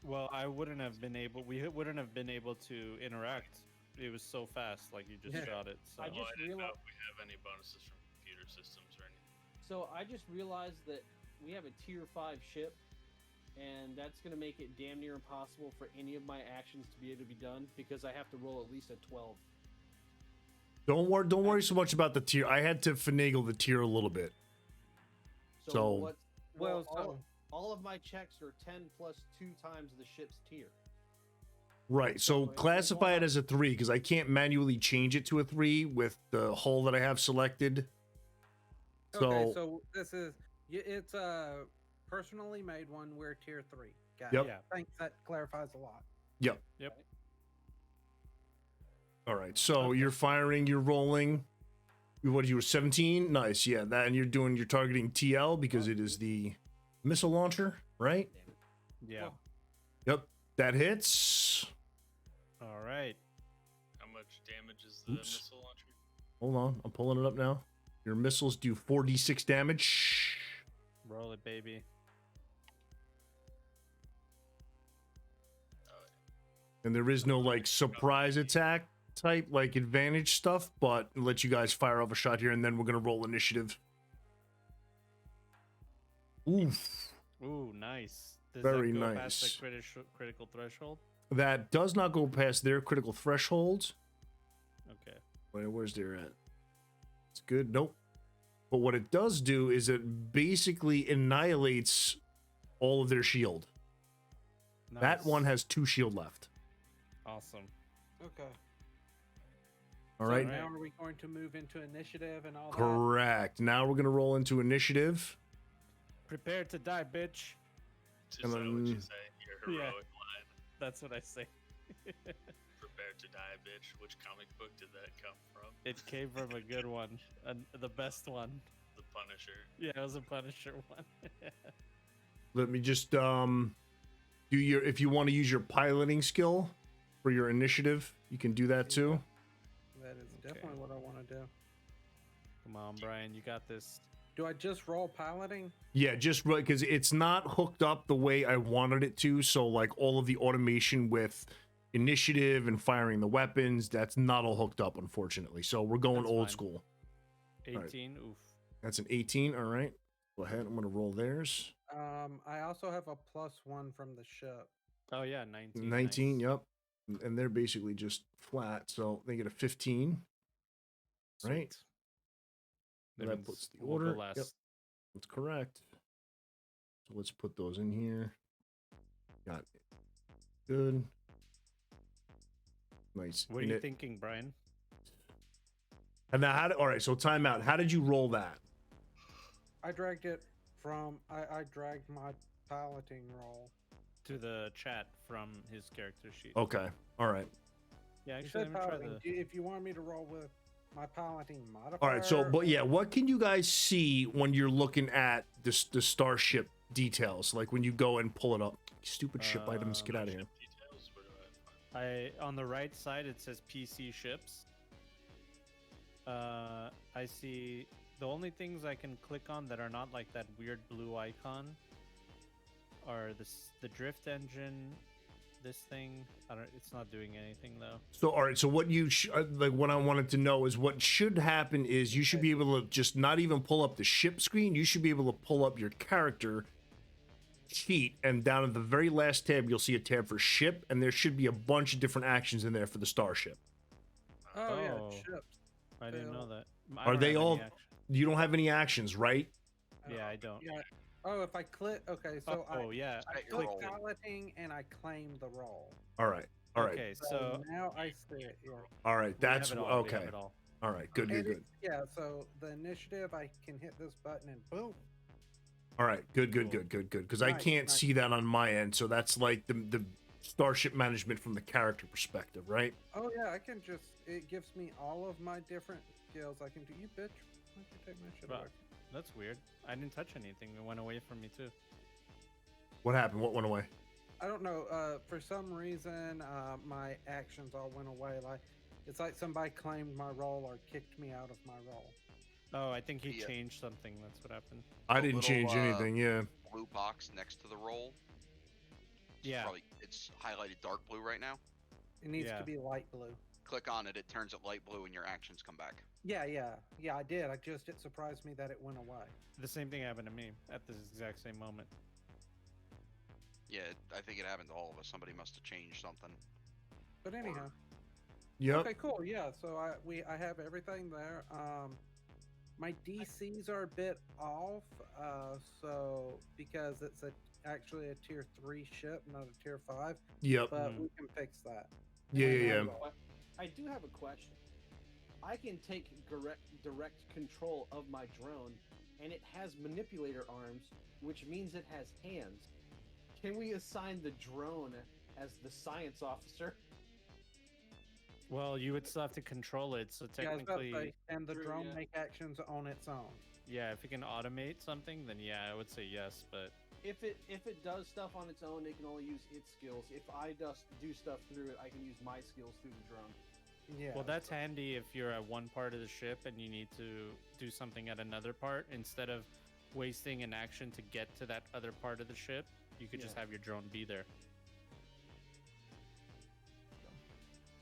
Well, I wouldn't have been able. We wouldn't have been able to interact. It was so fast, like you just Yeah. shot it. So. I well, just I didn't know realized. if we have any bonuses from computer systems or anything. So I just realized that we have a tier 5 ship, and that's going to make it damn near impossible for any of my actions to be able to be done because I have to roll at least a 12. Don't worry so much about the tier. I had to finagle the tier a little bit. So- what? Well, so all of my checks are 10 plus 2 times the ship's tier. Right. So So, classify it as a 3 because I can't manually change it to a 3 with the hull that I have selected. okay, so this is it's a personally made one. We're tier 3. Got Yep. it. Yeah. Thanks. That clarifies a lot. Yep. Yep. All right. So you're firing, you're rolling. What you were 17? Nice. Yeah. That, and you're targeting TL because it is the missile launcher, right? Yeah. Yep. That hits. All right. How much damage is the Oops. missile launcher? Hold on. I'm pulling it up now. Your missiles do 4d6 damage. Roll it, baby. And there is no like surprise attack type like advantage stuff, but I'll let you guys fire off a shot here and then we're gonna roll initiative. Oof. Ooh, nice. Does Very that go nice. past the critical threshold? That does not go past their critical threshold. Okay. Where's their at? It's good. Nope. But what it does do is it basically annihilates all of their shield. That Nice. one has 2 shield left. Awesome. Okay. All So right. now are we going to move into initiative and all that? Correct. Now we're gonna roll into initiative. Prepare to die, bitch. Is And that what you then- say? Your Yeah. heroic line. That's what I say. Prepare to die, bitch. Which comic book did that come from? It came from a good one, the best one. The Punisher. Yeah, it was a Punisher one. Let me just do your, if you want to use your piloting skill for your initiative, you can do that too. That is Okay. definitely what I want to do. Come on, Brian, you got this. Do I just roll piloting? Yeah, just right, because it's not hooked up the way I wanted it to. So like all of the automation with initiative and firing the weapons, that's not all hooked up, unfortunately. So we're going That's old fine. school. 18. Oof. That's an 18. All right. Go ahead. I'm gonna roll theirs. I also have a +1 from the ship. Oh yeah, 19. 19. Nice. Yep. And they're basically just flat, so they get a 15. Right. Sweet. That means puts the we'll go order. last. Yep. That's correct. So let's put those in here. Got it. Good. Nice. What are And you it- thinking, Brian? And now, all right. So timeout. How did you roll that? I dragged it from. I dragged my piloting roll. To the chat from his character sheet. Okay. All right. Yeah, You actually, said let me try piloting. the. If you want me to roll with my piloting modifier. All right. So, but or- yeah, what can you guys see when you're looking at the starship details? Like when you go and pull it up. Stupid ship items. Get out of here. Details. Where do I find? On the right side it says PC ships. I see the only things I can click on that are not like that weird blue icon are the drift engine, this thing. It's not doing anything though. So, all right. So, what you like, what I wanted to know is what should happen is you should be able to just not even pull up the ship screen. You should be able to pull up your character sheet, and down at the very last tab, you'll see a tab for ship, and there should be a bunch of different actions in there for the starship. Oh, yeah, Oh. ships. I didn't know Fail. that. I Are don't they have any all? action. You don't have any actions, right? Yeah, I don't. Yeah. Oh, if I click, okay, so Oh yeah. I Set your click roll. piloting and I claim the role. All right. All right. Okay, So so now I see it. Yeah. All right. we have That's it all. We okay. have it all. All right. Good. And Good. Good. yeah, so the initiative, I can hit this button and boom. All right. Good. Good. Cool. Good. Good. Good. Because I Nice, can't nice. see that on my end, so that's like the starship management from the character perspective, right? Oh yeah, I can just. It gives me all of my different skills. I can do. You bitch. I can take my shit Wow. away. That's weird. I didn't touch anything. It went away from me too. What happened? What went away? I don't know. For some reason, my actions all went away. Like it's like somebody claimed my role or kicked me out of my role. Oh, I think he Yeah. changed something. That's what happened. I A didn't little, change anything. Yeah. Blue box next to the roll. Yeah. It's highlighted dark blue right now. It needs Yeah. to be light blue. Click on it, it turns it light blue, and your actions come back. Yeah. I did. It surprised me that it went away. The same thing happened to me at this exact same moment. Yeah, I think it happened to all of us. Somebody must have changed something. But anyhow. Yep. Okay, cool. Yeah, so I have everything there. My DCs are a bit off, so because it's actually a tier 3 ship, not a tier 5, Yep. but Mhm. we can fix that. Yeah. I Yeah. have Yeah. a que- I do have a question. I can take direct control of my drone, and it has manipulator arms, which means it has hands. Can we assign the drone as the science officer? Well, you would still have to control it, so Yeah, I was about to technically, say, can the True, drone yeah. make actions on its own? yeah, if it can automate something, then yeah, I would say yes, but If it does stuff on its own, it can only use its skills. If I just do stuff through it, I can use my skills through the drone. Yeah. well, that's handy if you're at one part of the ship and you need to do something at another part. Instead of wasting an action to get to that other part of the ship, you could just Yeah. have your drone be there.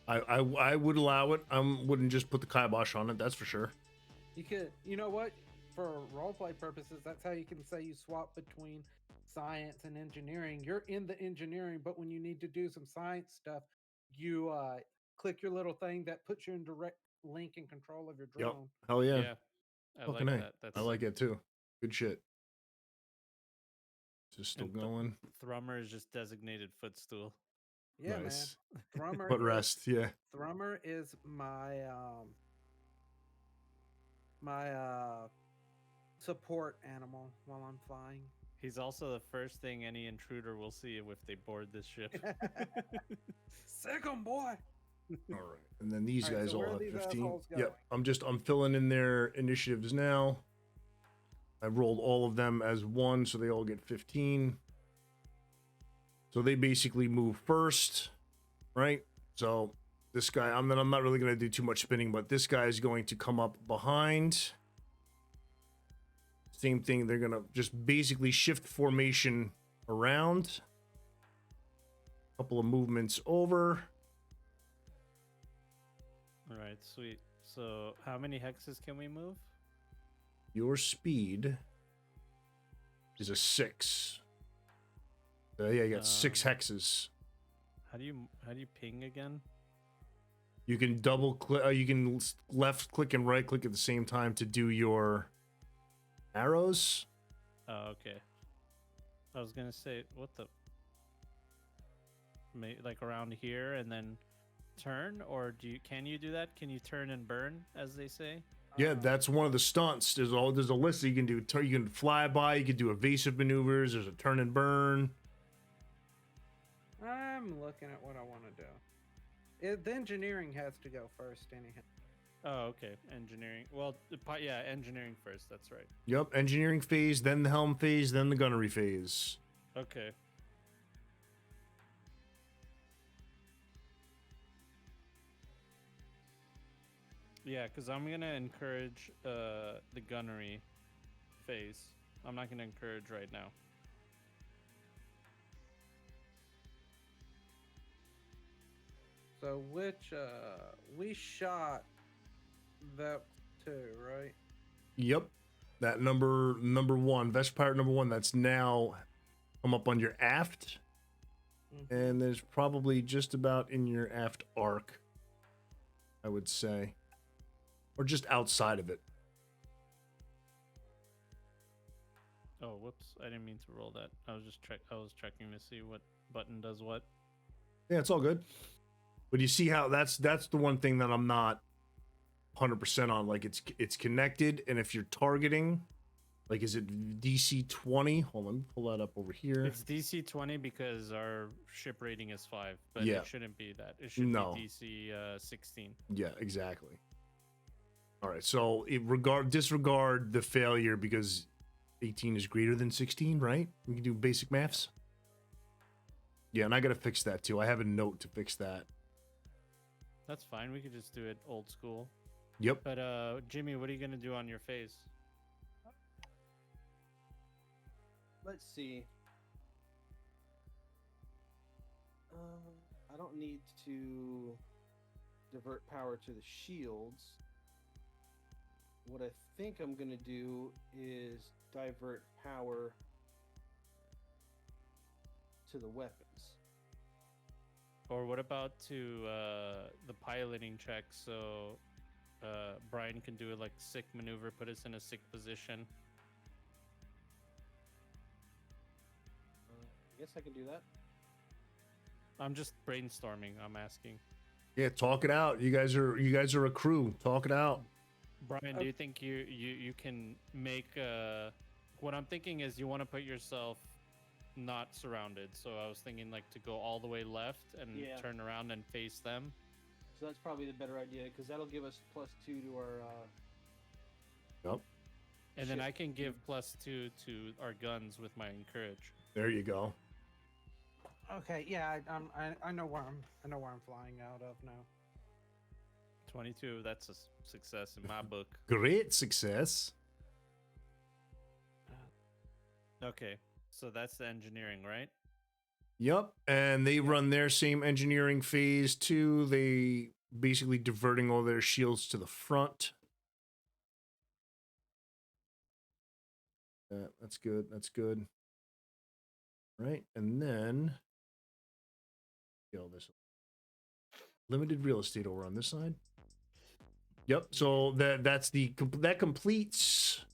I would allow it. I wouldn't just put the kibosh on it. That's for sure. You could, you know what? For roleplay purposes, that's how you can say you swap between science and engineering. You're in the engineering, but when you need to do some science stuff, you click your little thing that puts you in direct link and control of your Yep. drone. Hell yeah. Yeah, I Fucking like A. that. That's I like it too. Good shit. Is this still And th- going? Thrummer is just designated footstool. Yeah, Nice. man. Thrummer But is, rest. Yeah. Thrummer is my support animal while I'm flying. He's also the first thing any intruder will see if they board this ship. Sick 'em, boy. All right. And then these All right, guys so where all are have these 15. assholes Yep. going? I'm filling in their initiatives now. I rolled all of them as one, so they all get 15. So they basically move first, right? So this guy, I'm not really going to do too much spinning, but this guy is going to come up behind. Same thing. They're going to just basically shift formation around. Couple of movements over. All right, sweet. So, how many hexes can we move? Your speed is a 6. Yeah, you got 6 hexes. How do you ping again? You can double click. You can left click and right click at the same time to do your arrows. Oh, okay. I was gonna say, what the? Like around here and then turn, or can you do that? Can you turn and burn, as they say? Yeah, that's one of the stunts. There's a list that you can do. You can fly by. You can do evasive maneuvers. There's a turn and burn. I'm looking at what I want to do. The engineering has to go first, anyhow. Oh, okay. Engineering. Well, yeah, engineering first. That's right. Yep, engineering phase, then the helm phase, then the gunnery phase. Okay. Yeah, because I'm gonna encourage the gunnery phase. I'm not gonna encourage right now. So which we shot that two, right? Yep, that number 1, Vest Pirate number 1. That's now come up on your aft, and there's probably just about in your aft arc, I would say, or just outside of it. Oh, whoops! I didn't mean to roll that. I was just I was checking to see what button does what. Yeah, it's all good. But you see how that's the one thing that I'm not 100% on. Like it's connected, and if you're targeting, like, is it DC 20? Hold on, let me pull that up over here. It's DC 20 because our ship rating is 5, but Yeah. it shouldn't be that. It should No. be DC 16. Yeah, exactly. All right, so disregard the failure because 18 is greater than 16, right? We can do basic maths. Yeah, and I gotta fix that too. I have a note to fix that. That's fine. We could just do it old school. Yep. But Jimmy, what are you gonna do on your phase? Let's see. I don't need to divert power to the shields. What I think I'm gonna do is divert power to the weapons. Or what about to the piloting check so Brian can do a like sick maneuver, put us in a sick position. I guess I can do that. I'm just brainstorming. I'm asking. Yeah, talk it out. You guys are a crew. Talk it out. Brian, do you think you can make what I'm thinking is you want to put yourself not surrounded. So I was thinking like to go all the way left and turn around and face them. So that's probably the better idea because that'll give us +2 to our. Yep. And then I can give +2 to our guns with my encourage. There you go. Okay, yeah, I know where I'm flying out of now. 22. That's a success in my book. Great success. Okay, so that's the engineering, right? Yep, and they run their same engineering phase too. They basically diverting all their shields to the front. That's good. That's good. Right, and then this limited real estate over on this side. Yep. So that completes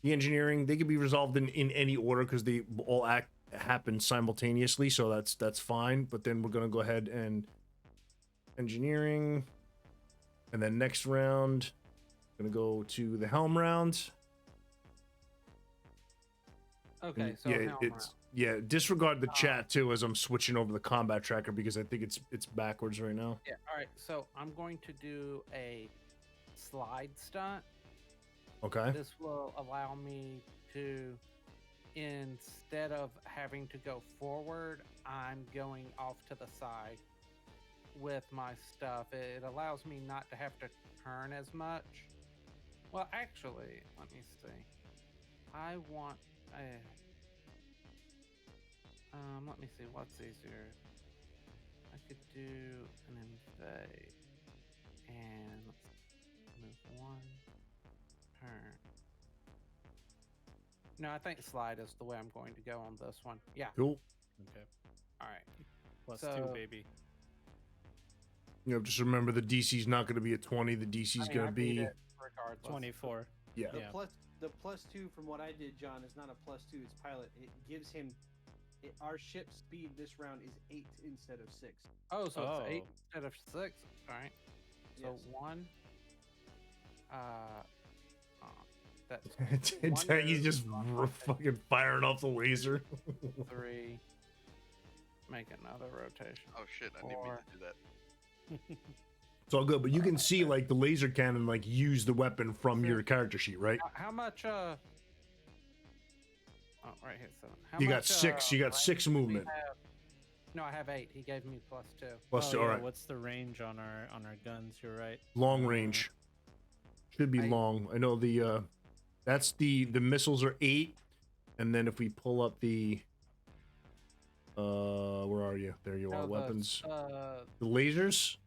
the engineering. They can be resolved in any order because they all happen simultaneously. So that's fine. But then we're gonna go ahead and engineering, and then next round, gonna go to the Helm round. Okay, so yeah, disregard the chat too as I'm switching over the combat tracker because I think it's backwards right now. Yeah, all right. So I'm going to do a slide stunt. Okay. This will allow me to, instead of having to go forward, I'm going off to the side with my stuff. It allows me not to have to turn as much. Well, actually, let me see. I want let me see what's easier. I could do an invade and let's move one turn. No, I think slide is the way I'm going to go on this one. Yeah. Cool. Okay. All right. +2, baby. You know, just remember the DC's not going to be a 20. The DC's going to be regardless. 24. Yeah. The +2 from what I did, John, is not a +2. It's pilot. It gives him. Our ship speed this round is 8 instead of 6. Oh, so it's 8 instead of 6. All right. So Yes. 1. That's Tanky's just fucking firing off the laser. 3. Make another rotation. Oh shit! I didn't mean to do that. It's all good, but you can see like the laser cannon like use the weapon from your character sheet, right? How much? Oh, right here. So how You got much, 6. You got range 6 do we movement. have? No, I have 8. He gave me +2. Plus, all right. What's the range on our guns? You're right. Long range. Should be 8. long. I know the that's the missiles are 8, and then if we pull up the where are you? There you are. Weapons. The lasers.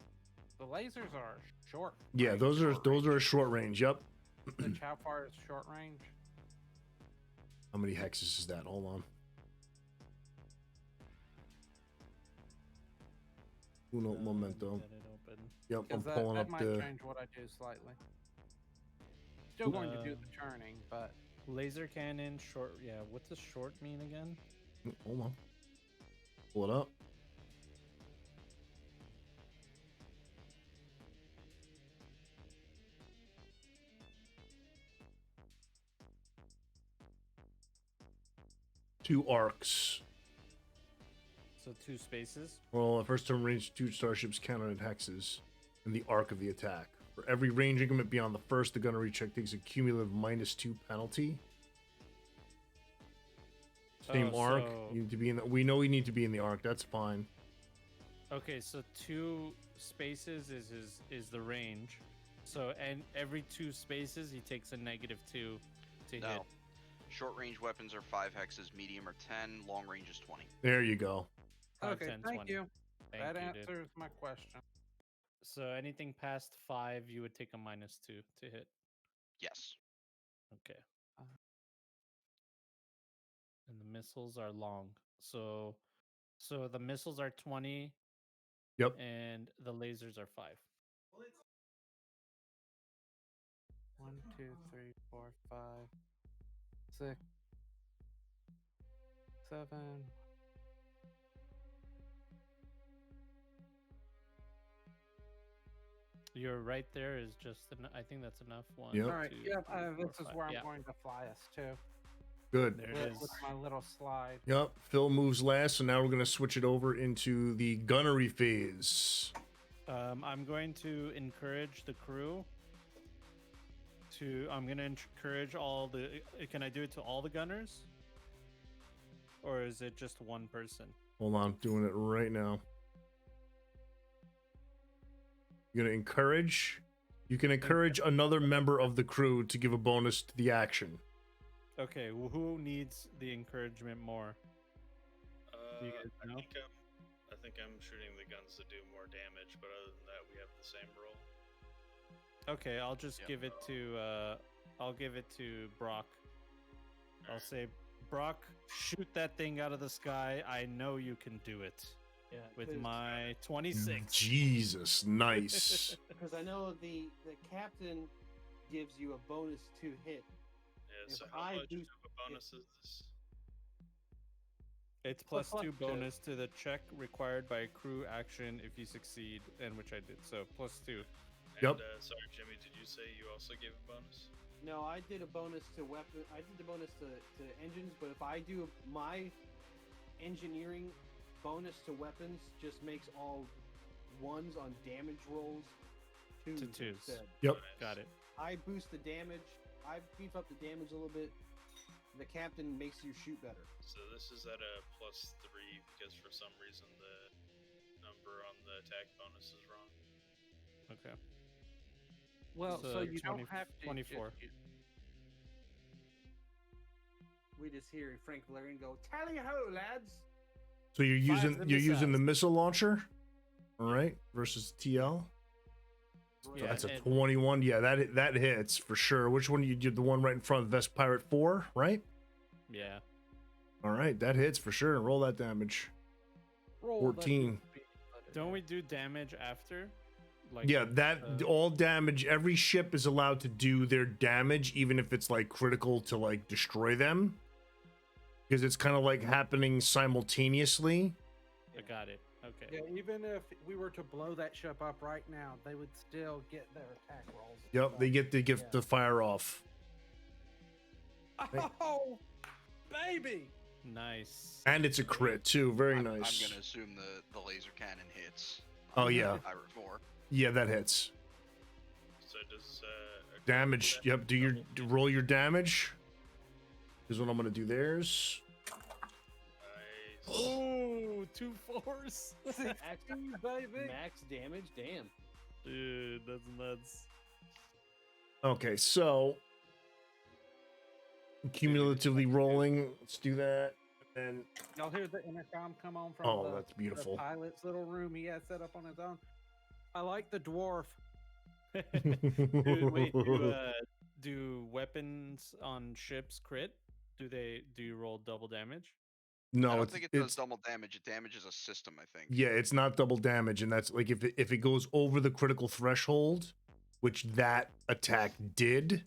The lasers are short. Yeah, range, those short are range. short range. Yep. Which, how far is short range? How many hexes is that? Hold on. Uno momento. Get it open. Yep, I'm 'Cause pulling that up might the. change what I do slightly. Still going to do the turning, but Laser cannon, short. Yeah, what's a short mean again? Hold on. Pull it up. Two arcs. So 2 spaces. Well, at first turn range, 2 starships counted hexes in the arc of the attack. For every range increment beyond the first, the gunnery check takes a cumulative -2 penalty. Same Oh, arc. so- You need to be in the. We know we need to be in the arc. That's fine. Okay, so 2 spaces is the range. So and every 2 spaces he takes a -2 to hit. No. Short range weapons are 5 hexes, medium are 10, long range is 20. There you go. 5, Okay, 10, thank 20. you. Thank That you, dude. answers my question. So anything past 5, you would take a -2 to hit. Yes. Okay. And the missiles are long. So the missiles are 20 Yep. and the lasers are 5. 1, 2, 3, 4, 5, 6, 7. You're right there is just I think that's enough. 1, Yep. All right. 2, Yep. 3, 4, This is 5. where I'm Yeah, going to fly us to. Good. there it With, is. with my little slide. Yep. Phil moves last, so now we're gonna switch it over into the gunnery phase. I'm going to encourage the crew to. I'm going to encourage all the. Can I do it to all the gunners? Or is it just one person? Hold on, doing it right now. You're gonna encourage. You can encourage another member of the crew to give a bonus to the action. Okay, who needs the encouragement more? Do you guys know? I think I'm shooting the guns that do more damage, but other than that, we have the same roll. Okay, I'll just Yep. give it to. I'll give it to Brock. I'll say, Brock, shoot that thing out of the sky. I know you can do it. Yeah, With my 26. Jesus, nice. because I know the captain gives you a bonus to hit. Yeah, If so I how much do- of a bonus is this? It's Plus +2 2. bonus to the check required by crew action if you succeed, and which I did. So +2. Yep. And, sorry, Jimmy, did you say you also gave a bonus? No, I did a bonus to weapon. I did the bonus to engines, but if I do my engineering bonus to weapons, just makes all 1s on damage rolls 2s To 2s. instead. Yep. Got it. I boost the damage. I beef up the damage a little bit. The captain makes you shoot better. So this is at a +3 because for some reason the number on the attack bonus is wrong. Okay. Well, so you 20 don't have to. 24. We just hear Frank Valerian go, "Tally ho, lads!" So you're Fire using the using the missiles. missile launcher, all right? Versus TL. Yeah, That's a and- 21. Yeah, that hits for sure. Which one you did? The one right in front of Vest Pirate 4, right? Yeah. All right, that hits for sure. Roll that damage. Roll 14. Don't we do damage after? Like, Yeah, that all damage. Every ship is allowed to do their damage, even if it's like critical to like destroy them, because it's kind of like happening simultaneously. I got it. Okay. Yeah, even if we were to blow that ship up right now, they would still get their attack rolls. as Yep, well. they get Yeah. the fire off. Oh, baby! Nice. And it's a crit too. Very I'm nice. gonna assume the laser cannon hits. Oh, on yeah. Pirate 4. Yeah, that hits. So does Damage. Yep. Roll your damage. Is what I'm gonna do. Theirs. Nice. Oh, 2 4s. Max, baby! max damage, damn. Dude, that's nuts. Okay, so cumulatively rolling. Let's do that. And Y'all hear the intercom come on from oh, the, that's beautiful. the pilot's little room he has set up on his own. I like the dwarf. Dude, wait, do weapons on ships crit? Do you roll double damage? No, I don't it's, think it does it's double damage. It damages a system, I think. yeah, it's not double damage, and that's like if it goes over the critical threshold, which that attack did,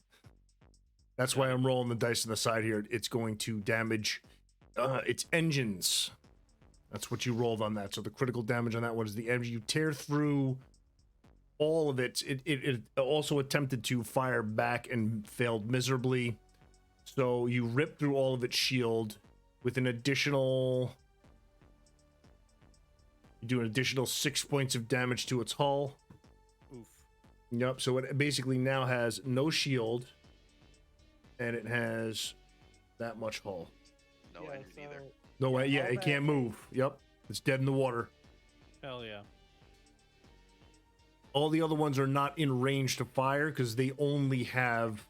That's why I'm rolling the dice on the side here. It's going to damage its engines. That's what you rolled on that. So the critical damage on that one is the engine. You tear through all of it. It also attempted to fire back and failed miserably. So you rip through all of its shield with an additional... You do an additional 6 points of damage to its hull. Oof. Yep, so it basically now has no shield. And it has that much hull. No engine either. No way, yeah, all it that- can't move. Yep, it's dead in the water. Hell yeah. All the other ones are not in range to fire because they only have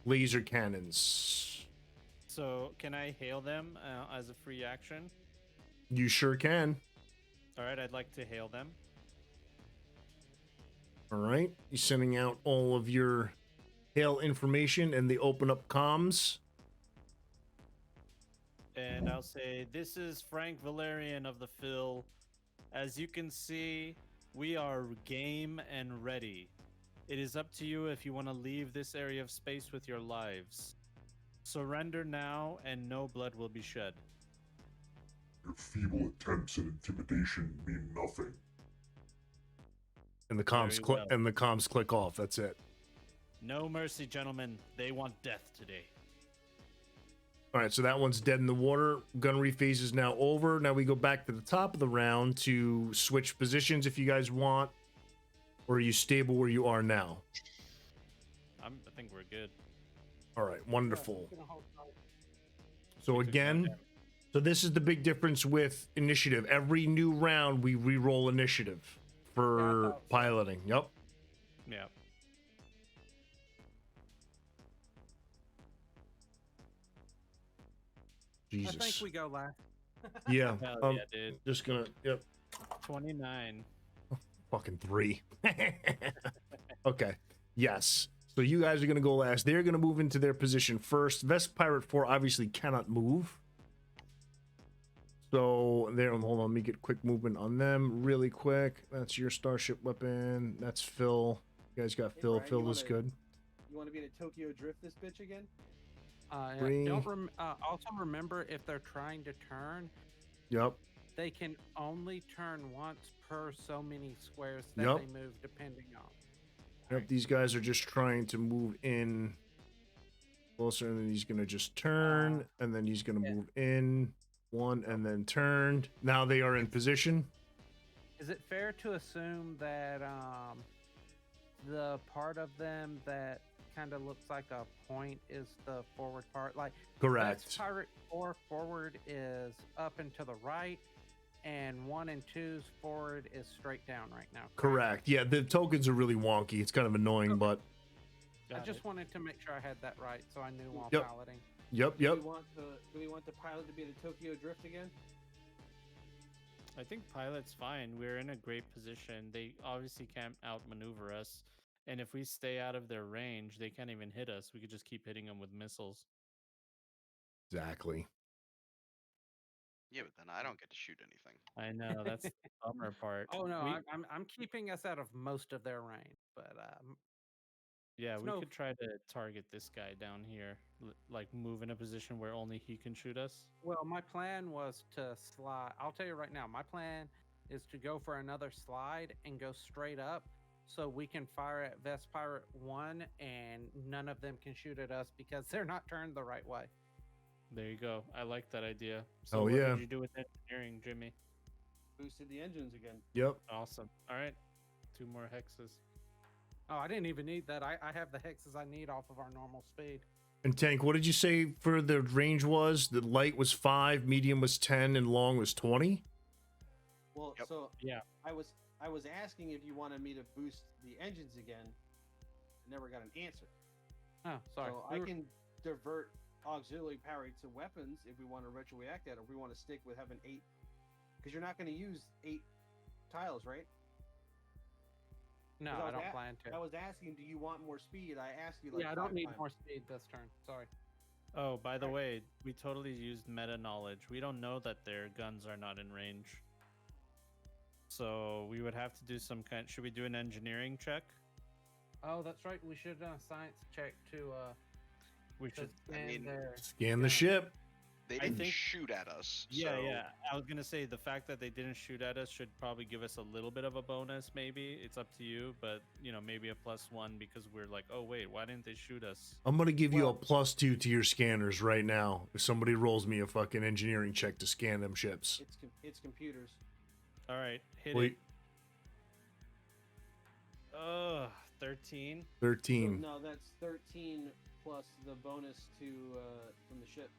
laser cannons. So can I hail them as a free action? You sure can. All right, I'd like to hail them. All right, you're sending out all of your hail information and they open up comms. And I'll say, this is Frank Valerian of the Phil. As you can see, we are game and ready. It is up to you if you want to leave this area of space with your lives. Surrender now and no blood will be shed. Your feeble attempts at intimidation mean nothing. And the comms Very well. and the comms click off. That's it. No mercy, gentlemen. They want death today. All right, so that one's dead in the water. Gunnery phase is now over. Now we go back to the top of the round to switch positions if you guys want. Or are you stable where you are now? I think we're good. All right, wonderful. Gonna hold tight. So We took no again, damage. so this is the big difference with initiative. Every new round, we re-roll initiative for thought so. piloting. Yep. Yeah. Jesus. I think we go last. Yeah. Hell I'm yeah, dude. just gonna. Yep. 29. Fucking 3. Okay. Yes. So you guys are gonna go last. They're gonna move into their position first. Vest Pirate 4 obviously cannot move. So there, hold on, let me get quick movement on them really quick. That's your starship weapon. That's Phil. You guys got Hey, Phil. Brian, Phil you is wanna- good. You want to be in a Tokyo Drift this bitch again? Three. Also remember, if they're trying to turn, Yep. they can only turn once per so many squares that Yep. they move, depending on. Yep. These guys are just trying to move in closer, and then he's gonna just turn, and then he's gonna yeah. move in one, and then turned. Now they are in position. Is it fair to assume that the part of them that kind of looks like a point is the forward part? Like, Correct. Vest Pirate 4 forward is up and to the right, and 1 and 2's forward is straight down right now. Correct. Yeah, the tokens are really wonky. It's kind of annoying, but I Got just it. wanted to make sure I had that right, so I knew while Yep. piloting. yep. Do we want the pilot to be in a Tokyo Drift again? I think pilot's fine. We're in a great position. They obviously can't outmaneuver us. And if we stay out of their range, they can't even hit us. We could just keep hitting them with missiles. Exactly. Yeah, but then I don't get to shoot anything. I know that's the bummer part. Oh no, We- I'm keeping us out of most of their range, but yeah, it's we no could try to target this guy down here, like move in a position where only he can shoot us. well, my plan was to slide. I'll tell you right now, my plan is to go for another slide and go straight up, so we can fire at Vest Pirate 1, and none of them can shoot at us because they're not turned the right way. There you go. I like that idea. So Oh, what yeah. did you do with engineering, Jimmy? Boosted the engines again. Yep. Awesome. All right, 2 more hexes. Oh, I didn't even need that. I have the hexes I need off of our normal speed. And Tank, what did you say for the range was? The light was 5, medium was 10, and long was 20? Well, Yep. so Yeah. I was asking if you wanted me to boost the engines again. Never got an answer. Oh, sorry. So I can divert auxiliary power to weapons if we want to retroact that, or if we want to stick with having 8, because you're not going to use 8 tiles, right? No, 'Cause I was don't a- plan to. I was asking, do you want more speed? I asked you like Yeah, I don't 5 need times. more speed this turn. Sorry. Oh, by the way, we totally used meta knowledge. We don't know that their guns are not in range. So we would have to do some kind. Should we do an engineering check? Oh, that's right. We should science check to We should. I mean, Scan the ship. They I didn't think- shoot at us. Yeah, so yeah. I was gonna say the fact that they didn't shoot at us should probably give us a little bit of a bonus. Maybe it's up to you, but maybe a +1 because we're like, oh wait, why didn't they shoot us? I'm gonna give you a +2 to your scanners right now. If somebody rolls me a fucking engineering check to scan them ships. It's computers. All right, hit Wait, it. Ugh, 13. 13. No, that's 13 plus the bonus to from the ship.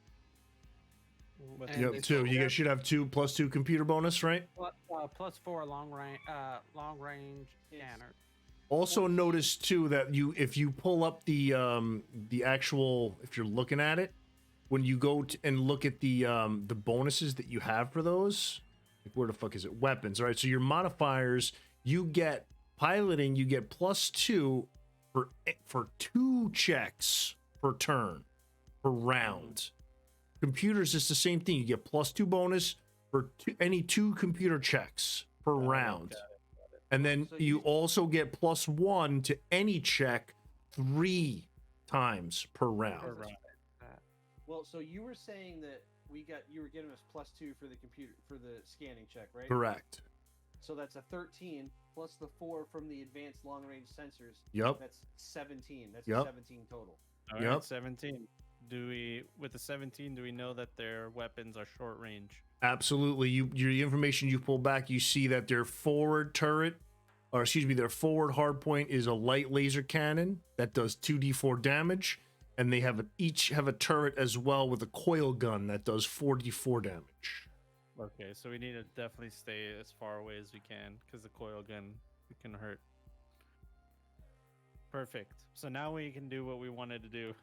What And Yep, they 2. still You have guys should have 2 +2 computer bonus, right? +4 long range Yes. scanner. Also notice too that if you pull up the actual, if you're looking at it, when you go and look at the bonuses that you have for those, like where the fuck is it? Weapons. All right, so your modifiers, you get piloting, you get +2 for 2 checks per turn, per round. Computers is the same thing. You get +2 bonus for any 2 computer checks per round. got And then So you you- also get +1 to any check 3 times per round. Per round. Well, so you were saying that you were giving us +2 for the scanning check, right? Correct. So that's a 13 plus the 4 from the advanced long range sensors. Yep. That's 17. That's Yep. 17 total. All Yep. right, 17. With the 17, do we know that their weapons are short range? Absolutely. Your information you pull back, you see that their forward turret, or excuse me, their forward hardpoint is a light laser cannon that does 2d4 damage, and they each have a turret as well with a coil gun that does 4d4 damage. Okay, so we need to definitely stay as far away as we can because the coil gun can hurt. Perfect. So now we can do what we wanted to do.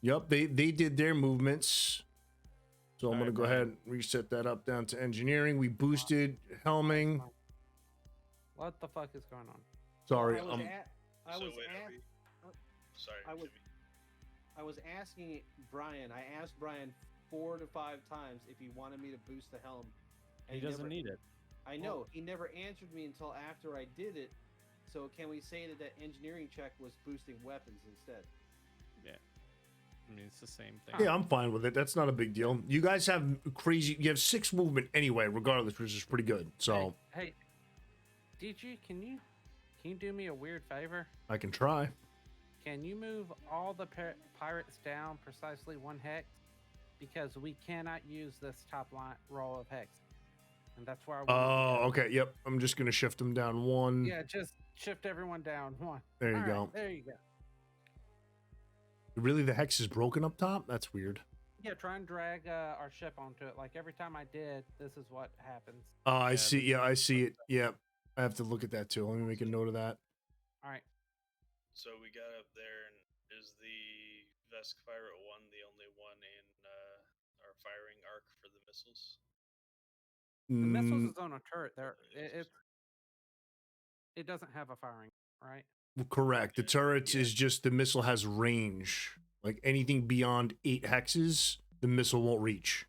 Yep, they did their movements. So I'm All going to right, go Brian. ahead and reset that up down to engineering. We boosted helming. What the fuck is going on? Sorry, I was, a- I So was wait, are a- we- Sorry, I was- Jimmy. I was asking Brian. I asked Brian 4 to 5 times if he wanted me to boost the helm. He doesn't need it. I know he never answered me until after I did it. So can we say that engineering check was boosting weapons instead? I mean, it's the same thing. yeah, I'm fine with it. That's not a big deal. You guys have you have 6 movement anyway, regardless, which is pretty good. So Hey, DG, can you do me a weird favor? I can try. Can you move all the pirates down precisely 1 hex? Because we cannot use this top line row of hex, and that's where I. Oh, okay. Yep. I'm just gonna shift them down 1. Yeah, just shift everyone down 1. There you All go. right, there you go. Really, the hex is broken up top? That's weird. Yeah, try and drag our ship onto it. Like every time I did, this is what happens. Oh, I Yeah, see. Yeah, I see it. Yeah. I have to look at that too. Let me make a note of that. All right. So we got up there, and is the Vesk Pirate 1 the only one in our firing arc for the missiles? The missiles Mm, is on a turret. It doesn't have a firing, right? correct. The turrets is just the missile has range. Like anything beyond 8 hexes, the missile won't reach.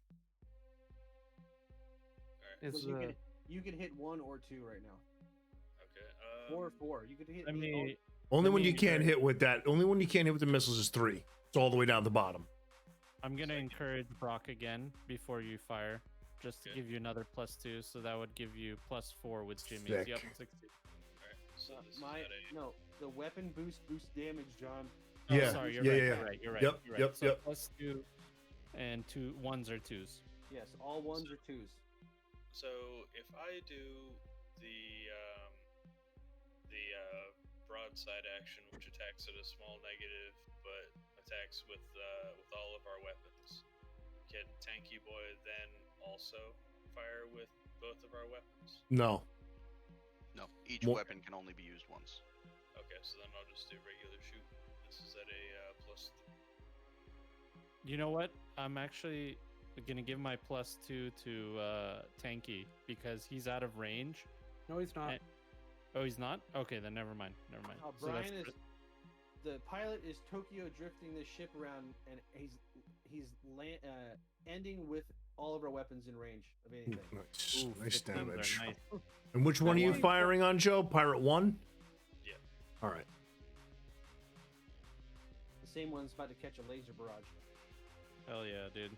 Alright, Is So the you can hit 1 or 2 right now. okay. Or 4. You could hit. I mean, Only I one you mean, can't right. hit with that. Only one you can't hit with the missiles is 3. It's all the way down the bottom. I'm gonna encourage Brock again before you fire, just to Okay. give you another +2. So that would give you +4 with Jimmy. Sick. Yep, 60. Alright, so this is My at a... no, the weapon boost damage, John. Oh, Yeah, sorry, you're yeah, right. yeah, You're yeah. right. You're right. Yep, You're right. yep, So yep. +2 and 2 1s or 2s. Yes, all 1s or 2s. So if I do the broadside action, which attacks at a small negative, but attacks with all of our weapons, can Tanky Boy then also fire with both of our weapons? No. No, each Mo- weapon can only be used once. Okay, so then I'll just do regular shoot. This is at a +3. You know what? I'm actually gonna give my +2 to Tanky because he's out of range. no, he's not. Eh, Oh, he's not? Okay, then never mind. Never mind. So that's Brian is pr- the pilot is Tokyo drifting the ship around, and he's ending with all of our weapons in range of anything. Nice, Ooh, nice 15s are damage. nice. And which one are you one. firing on, Joe? Pirate 1? Yeah. All right. same one's about to catch a laser barrage. Hell yeah, dude.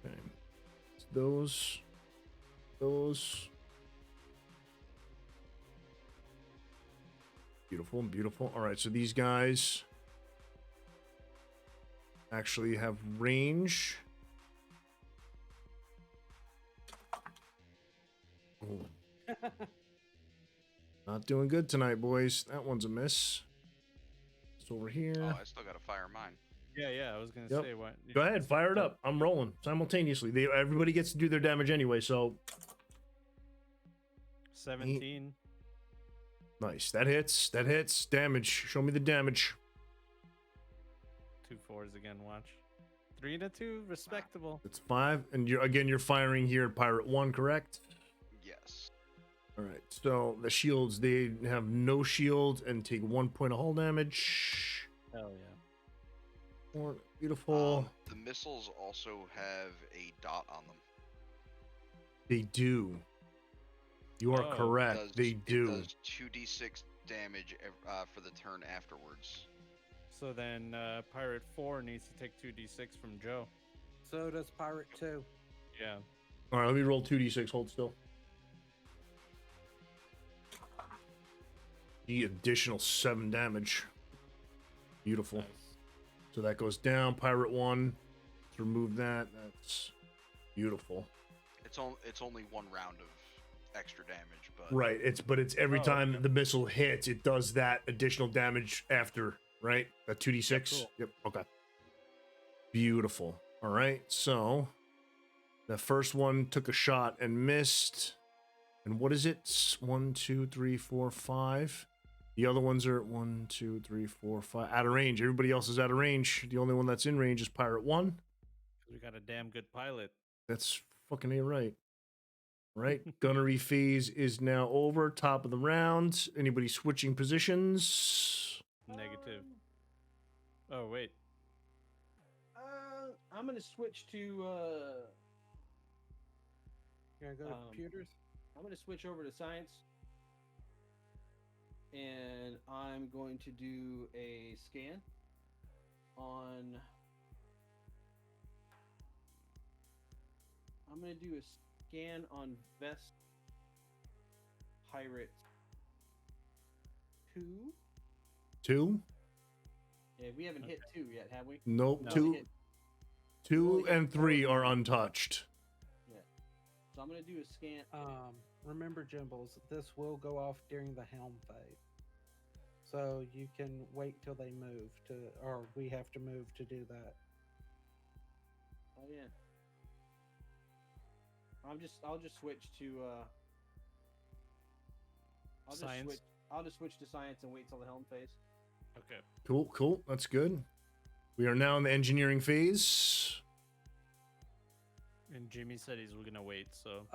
Okay. Those. Beautiful, beautiful. All right, so these guys actually have range. Oh. Not doing good tonight, boys. That one's a miss. It's over here. Oh, I still gotta fire mine. Yeah, I was gonna Yep. say what. Go ahead, fire it up. I'm rolling simultaneously. Everybody gets to do their damage anyway, so 17. nice. That hits. That hits. Damage. Show me the damage. 2 4s again. Watch. 3 and a 2, respectable. It's 5, and you're firing here at Pirate 1, correct? Yes. All right. So the shields, they have no shield and take 1 point of hull damage. Hell yeah. Beautiful. The missiles also have a dot on them. They do. You are Oh, correct. They do. It does 2d6 damage for the turn afterwards. So then Pirate 4 needs to take 2d6 from Joe. So does Pirate 2. Yeah. All right. Let me roll 2d6. Hold still. The additional 7 damage. Beautiful. Nice. So that goes down. Pirate 1. Let's remove that. That's beautiful. It's only 1 round of extra damage, but Right. It's every Oh, time okay. the missile hits, it does that additional damage after, right? That 2d6. Cool. Yep. Okay. Beautiful. All right. So the first one took a shot and missed. And what is it? 1, 2, 3, 4, 5. The other ones are 1, 2, 3, 4, 5. Out of range. Everybody else is out of range. The only one that's in range is Pirate 1. We got a damn good pilot. That's fucking A right. Right. Gunnery Phase is now over. Top of the round. Anybody switching positions? Negative. Oh, wait. I'm gonna switch to. You gonna go to computers? I'm gonna switch over to science, and I'm going to do a scan on. I'm gonna do a scan on Vest Pirate 2. 2? Yeah, we haven't hit 2 yet, have we? Nope. No, 2, we hit- 2 only hit and 3 4. are untouched. So I'm gonna do a scan. Remember, Jimbles, this will go off during the Helm Phase. So you can wait till they move to, or we have to move to do that. Oh yeah. I'll just switch to Science? I'll just switch to science and wait till the Helm Phase. Okay. Cool. That's good. We are now in the engineering phase. And Jimmy said he's gonna wait, so.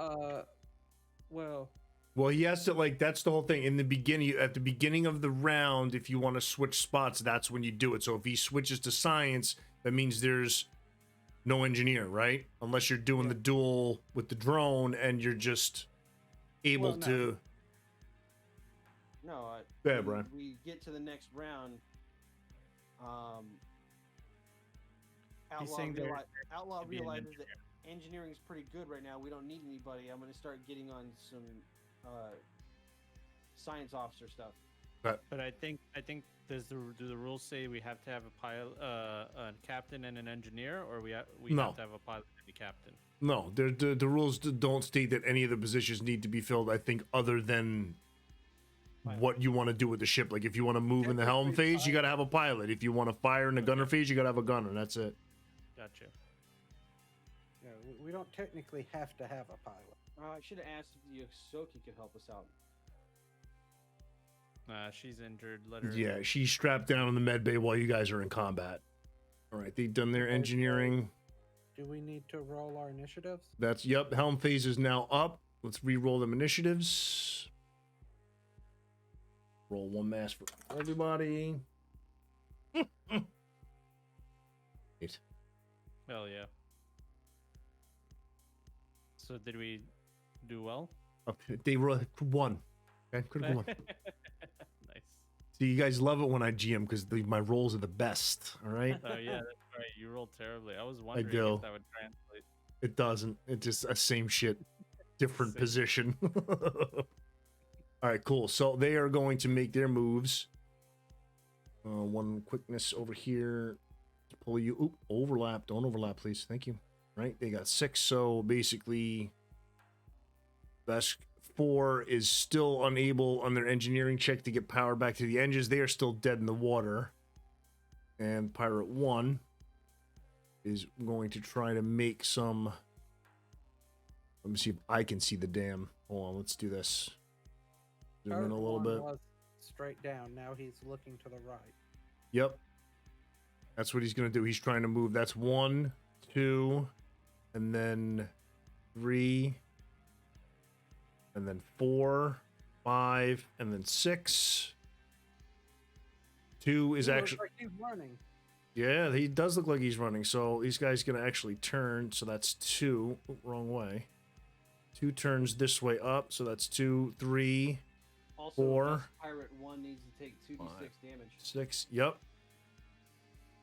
Well, Well, he has to, like, that's the whole thing. In the beginning, at the beginning of the round, if you want to switch spots, that's when you do it. So if he switches to science, that means there's no engineer, right? Unless you're doing the duel with the drone and you're just able Well, no. to. No, Go ahead, when Brian. we get to the next round. He's Outlaw, saying there Outlaw to be an realizes that engineering's pretty good right now. We don't need anybody. I'm going to start getting on some science officer stuff. But I think do the rules say we have to have a pilot, a captain and an engineer, or we No. have to have a pilot and a captain? No, the rules don't state that any of the positions need to be filled, I think, other than what you want to do with the ship. Like, if you want to move in the helm Technically, phase, you got to have a pilot. If you want to fire in the gunner phase, you got to have a gunner. That's it. Gotcha. you know, we don't technically have to have a pilot. I should have asked if the Yosoki could help us out. She's injured. Let her. Yeah, she's strapped down in the med bay while you guys are in combat. All right, they've done their engineering. Do we need to roll our initiatives? That's, yep, helm phase is now up. Let's re-roll them initiatives. Roll 1 mass for everybody. Eight. Hell yeah. So did we do well? They roll 1. Okay, critical 1. Nice. See, you guys love it when I GM because my rolls are the best. All right. Oh yeah, that's right. You rolled terribly. I was wondering do. if that would translate. It doesn't. It's just a same shit, different Same. position. All right, cool. So they are going to make their moves. One quickness over here to pull you. Oop, overlap. Don't overlap, please. Thank you. Right, they got 6. So basically, Vesk 4 is still unable on their engineering check to get power back to the engines. They are still dead in the water. And Pirate 1 is going to try to make some. Let me see if I can see the dam. Hold on, let's do this. Zoom in a little bit. Was straight down. Now he's looking to the right. Yep. That's what he's going to do. He's trying to move. That's 1, 2, and then 3, and then 4, 5, and then 6. 2 is He looks actually. like he's running. Yeah, he does look like he's running. So these guys going to actually turn. So that's 2. Oop, wrong way. 2 turns this way up. So that's 2, 3, Also, 4. Pirate 1 needs to take 2d6 damage. 6. Yep.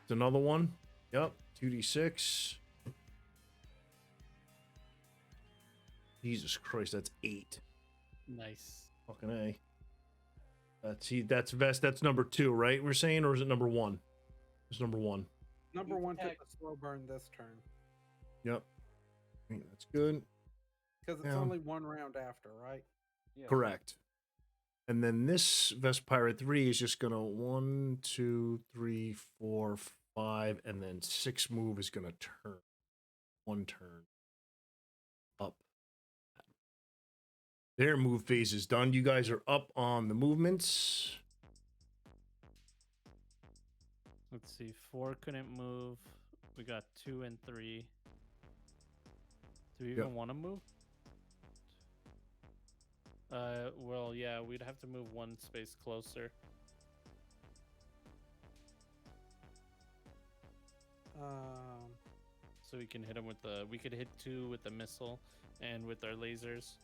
It's another one. Yep. 2d6. Jesus Christ, that's 8. Nice. Fucking A. That's Vest. That's number 2, right? We're saying, or is it number 1? It's number 1. Number You 1 took attack- a slow burn this turn Yep. I think that's good. because it's Yeah. only 1 round after, right? Yeah. Correct. And then this Vest Pirate 3 is just gonna 1, 2, 3, 4, 5, and then 6 move is gonna turn. 1 turn. Up. Their move phase is done. You guys are up on the movements. Let's see. 4 couldn't move. We got 2 and 3. Do we Yep. even want to move? Well, yeah, we'd have to move 1 space closer. So we can hit him with the. We could hit 2 with the missile and with our lasers.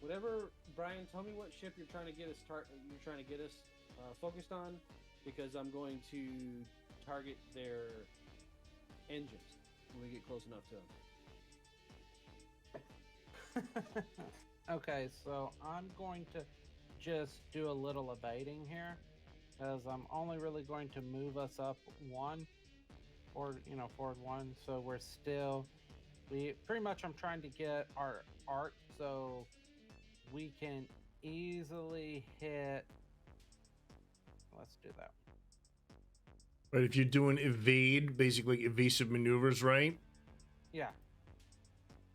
Whatever, Brian, tell me what ship you're trying to get us focused on, because I'm going to target their engines when we get close enough to them. Okay, so I'm going to just do a little evading here, as I'm only really going to move us up 1, or forward 1. So we're still, pretty much I'm trying to get our arc so we can easily hit. Let's do that. Right, if you're doing evade, basically evasive maneuvers, right? Yeah,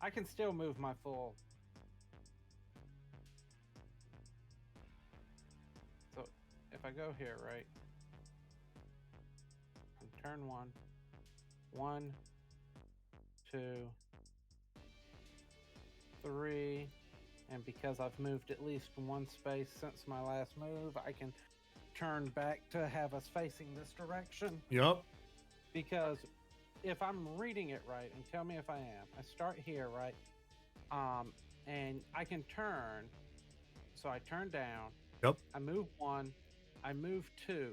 I can still move my full. So if I go here, right, on turn 1, 1, 2, 3, and because I've moved at least 1 space since my last move, I can turn back to have us facing this direction. Yep. Because if I'm reading it right, and tell me if I am, I start here, right? And I can turn. So I turn down. Yep. I move 1. I move 2.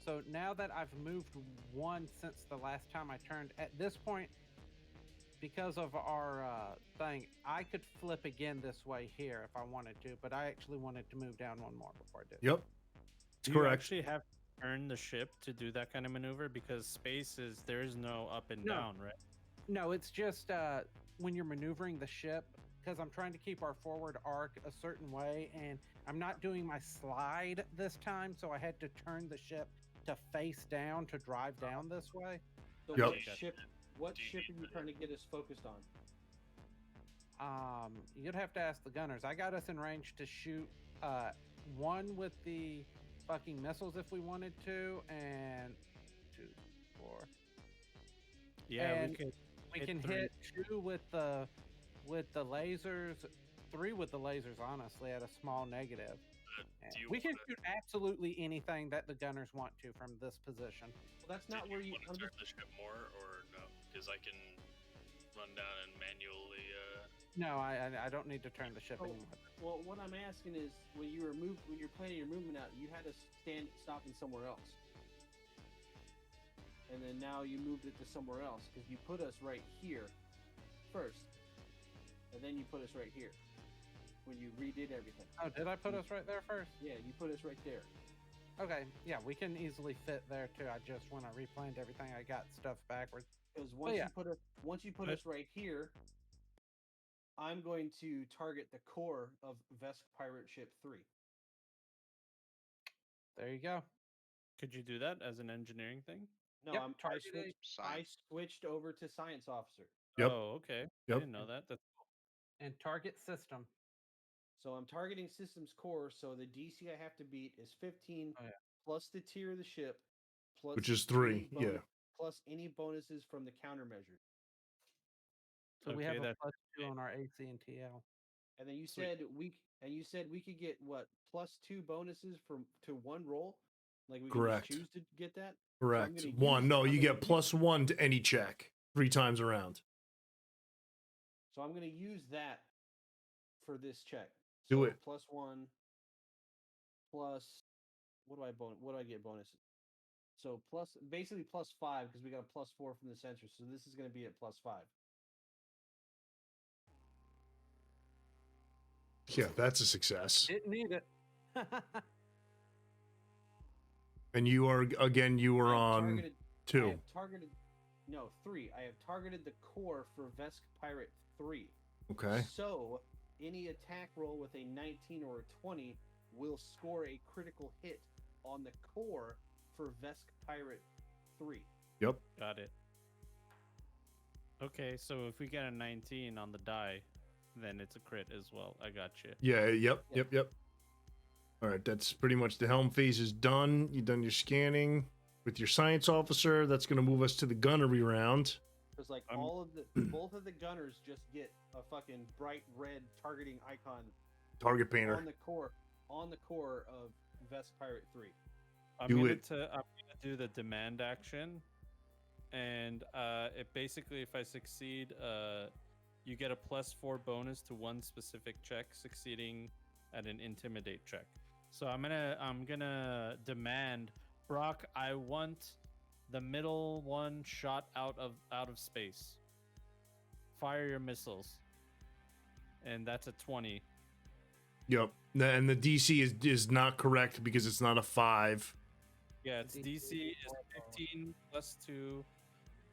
So now that I've moved 1 since the last time I turned, at this point, because of our thing, I could flip again this way here if I wanted to, but I actually wanted to move down 1 more before I did. Yep. Do you Correct. actually have to turn the ship to do that kind of maneuver? Because space is there is no up and No. down, right? No, it's just when you're maneuvering the ship, because I'm trying to keep our forward arc a certain way, and I'm not doing my slide this time, so I had to turn the ship to face down to drive down this way. So Yep. what ship are you trying to get us focused on? You'd have to ask the gunners. I got us in range to shoot 1 with the fucking missiles if we wanted to, and 2, 4. Yeah, And we could. We hit can 3. hit 2 with the lasers, 3 with the lasers. Honestly, at a small negative. Do you We can wanna- shoot absolutely anything that the gunners want to from this position. Well, that's Did not where you. want to turn the ship more, or no? Because I can run down and manually No, I don't need to turn the shipping. Oh, well, what I'm asking is, when you're planning your movement out, you had to stop in somewhere else, and then now you moved it to somewhere else because you put us right here first, and then you put us right here when you redid everything. Oh, did I put us right there first? Yeah, you put us right there. Okay, yeah, we can easily fit there too. I just when I replanned everything, I got stuff backwards. Because yeah. once you put us right here, I'm going to target the core of Vesk Pirate Ship 3. There you go. Could you do that as an engineering thing? No, Yep, I targeting Science. switched over to Science Officer. Yep. Oh, okay. I Yep. didn't know that. That's and target system. So I'm targeting systems core, so the DC I have to beat is 15 Oh, yeah. plus the tier of the ship, plus Which is 3, any yeah. plus any bonuses from the countermeasure. So we have Okay, a that's +2 on our AC and TL. And then you Sweet. said we could get what +2 bonuses to one roll, like we Correct. can just choose to get that. Correct. So 1. No, you get +1 +1 to any check 3 times around. So I'm going to use that for this check. Do So it. +1 plus what do I get bonuses? So basically +5 because we got a +4 from the sensor. So this is going to be at +5. Yeah, that's a success. Didn't need it. And you are on 2. I have targeted 3. I have targeted the core for Vesk Pirate 3. Okay. So any attack roll with a 19 or a 20 will score a critical hit on the core for Vesk Pirate 3. Yep. got it. Okay, so if we get a 19 on the die, then it's a crit as well. I got you. Yeah, yep. All right, that's pretty much the Helm phase is done. You've done your scanning with your Science Officer. That's going to move us to the Gunnery Round. Because like both of the gunners just get a fucking bright red targeting icon Target painter. on the core of Vesk Pirate 3. I'm Do gonna it. I'm gonna do the demand action, and it basically, if I succeed, you get a +4 bonus to one specific check succeeding at an intimidate check. So I'm gonna demand, Brock, I want the middle one shot out of space. Fire your missiles. And that's a 20. Yep. And the DC is not correct because it's not a 5. Yeah, its DC is 15 +2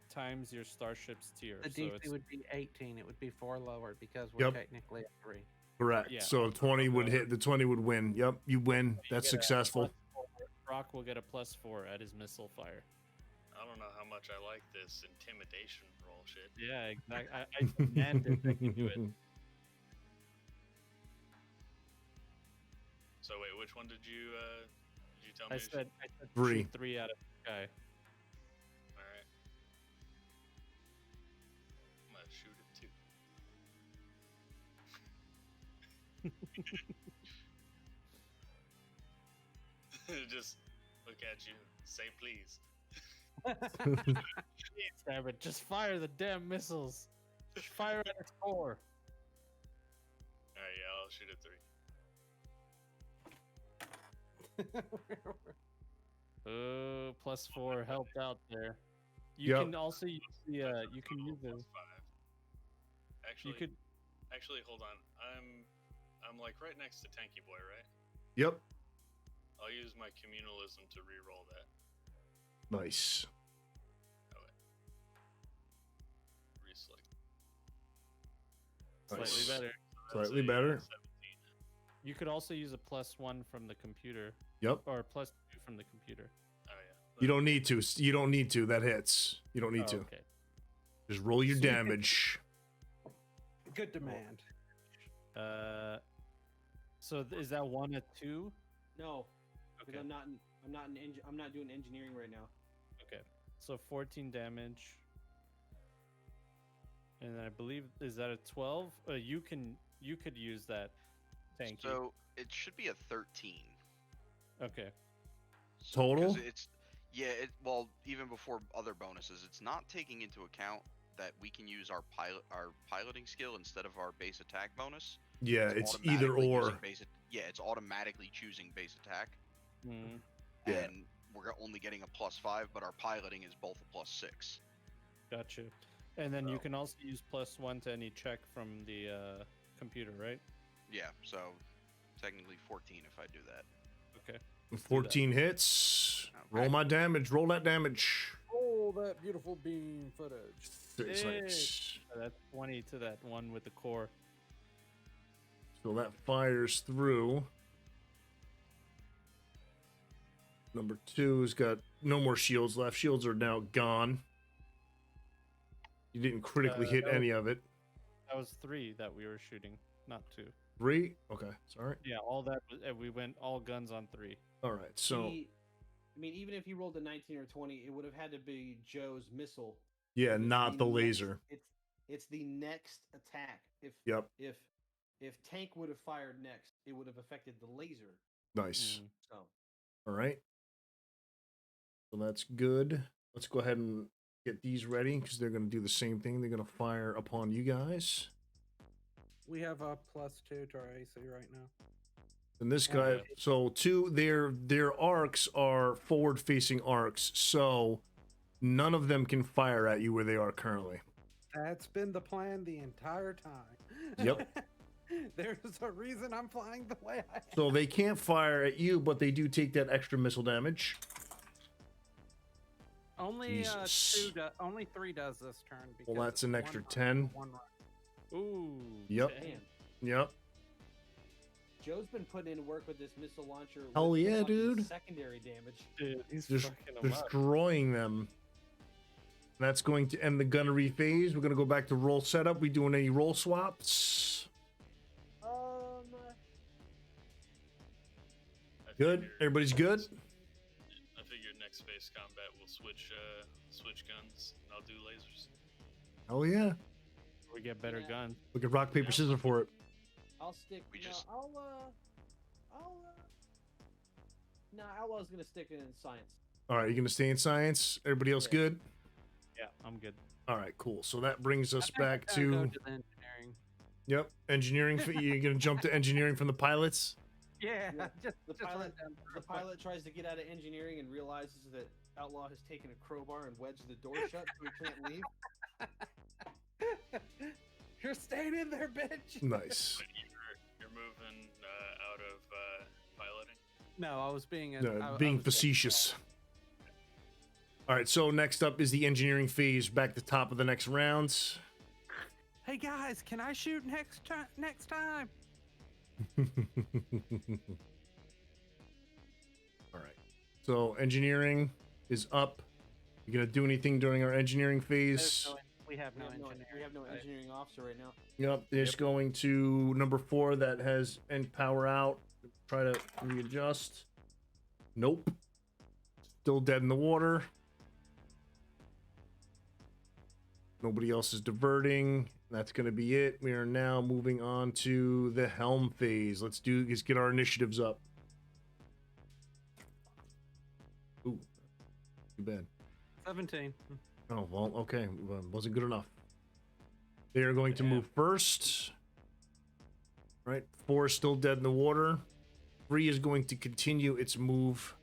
times your starship's tier. The so DC it's would be 18. It would be 4 lower because we're Yep. technically at 3. Correct. Yeah. So 20 would hit. The 20 would win. Yep, you win. That's get a successful. +4. Brock will get a +4 at his missile fire. I don't know how much I like this intimidation roll shit. Yeah, exactly. I demanded that you do it. So wait, which one did you tell me? I to said 3. shoot 3 out of the sky. All right. I'm gonna shoot it too. Just look at you, say please. Damn it, just fire the damn missiles. Just fire at its core. All right, yeah, I'll shoot it 3. +4 helped out there. You Yep. can also use the you can use this. Actually, You could hold on. I'm like right next to Tanky Boy, right? Yep. I'll use my communalism to re-roll that. Nice. Reselect. slightly Nice. better. Slightly That's a, better. 17. You could also use a +1 from the computer Yep. or a +2 from the computer. Oh yeah. You don't need to. You don't need to. That hits. You don't need Oh, to. okay. Just roll your damage. Good demand. So is that 1 at 2? No, because Okay. I'm not doing engineering right now. Okay. So 14 damage. And I believe, is that a 12? You could use that. Thank you. So it should be a 13. Okay. Total? 'Cause it's well, even before other bonuses, it's not taking into account that we can use our piloting skill instead of our base attack bonus. Yeah, it's either automatically or. using yeah, it's automatically choosing base attack, Mm. Yeah. and we're only getting a +5, but our piloting is both a +6. Gotcha. And then you So- can also use +1 to any check from the computer, right? Yeah, so technically 14 if I do that. Okay. 14 hits. Roll Okay. my damage. Roll that damage. Oh, that beautiful beam footage. Six, Hey. nice. So that's 20 to that one with the core. So that fires through. Number 2's got no more shields left. Shields are now gone. You didn't critically hit that was- any of it. That was 3 that we were shooting, not 2. 3? Okay, sorry. Yeah, all that was, we went all guns on 3. All right, so I mean, even if he rolled a 19 or 20, it would have had to be Joe's missile. yeah, It's not the next- laser. It's the next attack. Yep. If Tank would have fired next, it would have affected the laser. Nice. Mm. So All right. So that's good. Let's go ahead and get these ready because they're going to do the same thing. They're going to fire upon you guys. We have a +2 to our AC right now. And this guy, so their arcs are forward-facing arcs, so none of them can fire at you where they are currently. That's been the plan the entire time. Yep. There's a reason I'm flying the way I am. So they can't fire at you, but they do take that extra missile damage. Only Jesus. only 3 does this turn. Because Well, that's an it's extra one 10. run, one run. Ooh. Yep. damn. man, Yep. Joe's been putting in work with this missile launcher. Hell with yeah, fucking dude. Secondary damage. Dude, he's Just fucking them up. destroying them. That's going to end the gunnery phase. We're going to go back to roll setup. We doing any roll swaps? I Good. figure- Everybody's good. I figure next phase combat we'll switch guns. And I'll do lasers. Oh yeah. We get better Yeah. guns. We could rock paper scissors for it. I'll stick. We no, just- No, Outlaw's gonna stick in science. All right, you going to stay in science? Everybody else Yeah. good? Yeah, I'm good. All right, cool. So that brings us I think back I'm gonna to go the engineering. yep, engineering. You're going to jump to engineering from the pilots. Yeah, Yeah, just The just run pilot, down the through. pilot tries to get out of engineering and realizes that Outlaw has taken a crowbar and wedged the door shut, so he can't leave. You're staying in there, bitch. Nice. But you're moving out of piloting. No, I was being Being facetious. All right, so next up is the engineering phase. Back to top of the next round. Hey guys, can I shoot next time? All right. So engineering is up. You gonna do anything during our engineering phase? We have no We engineering. have no right? engineering officer right now. Yep. Just going to number 4 that has end power out. Try to readjust. Nope. Still dead in the water. Nobody else is diverting. That's going to be it. We are now moving on to the Helm phase. Let's get our initiatives up. Ooh, too bad. 17. Oh, well, okay. Well, wasn't good enough. They are going to Damn. move first. Right. 4 is still dead in the water. 3 is going to continue its move.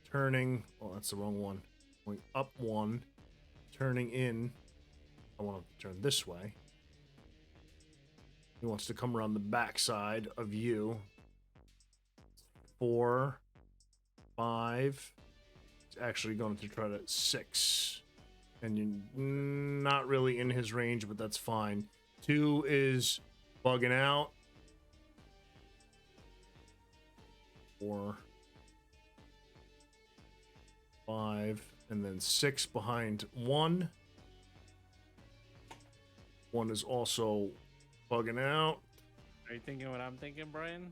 Turning. Oh, that's the wrong one. Going up 1. Turning in. I want to turn this way. He wants to come around the backside of you. 4. 5. It's actually going to try to 6. And you're not really in his range, but that's fine. 2 is bugging out. 4, 5, and then 6 behind 1. 1 is also bugging out. Are you thinking what I'm thinking, Brian?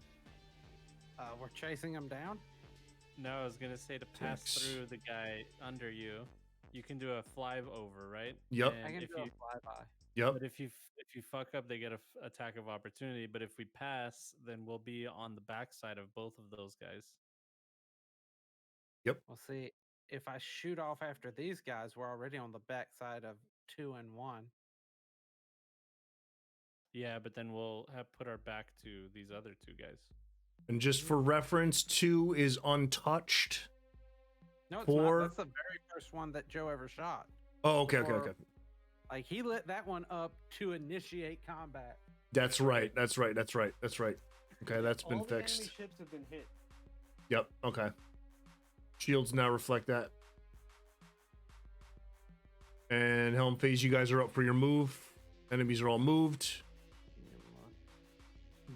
We're chasing him down. No, I was gonna say to pass 6. through the guy under you. You can do a fly over, right? Yep. I And can if do you, a flyby. Yep. but if you fuck up, they get a attack of opportunity. But if we pass, then we'll be on the backside of both of those guys. Well, see, if I shoot off after these guys, we're already on the backside of 2 and 1. Yeah, but then we'll have put our back to these other two guys. And just for reference, 2 is untouched. No, it's 4. not. That's the very first one that Joe ever shot. Oh, okay, okay, Or- okay. Like he lit that one up to initiate combat. That's right. That's right. That's right. That's right. Okay, that's been All the enemy fixed. ships have been hit. Yep. Okay. Shields now reflect that. And Helm Phase, you guys are up for your move. Enemies are all moved.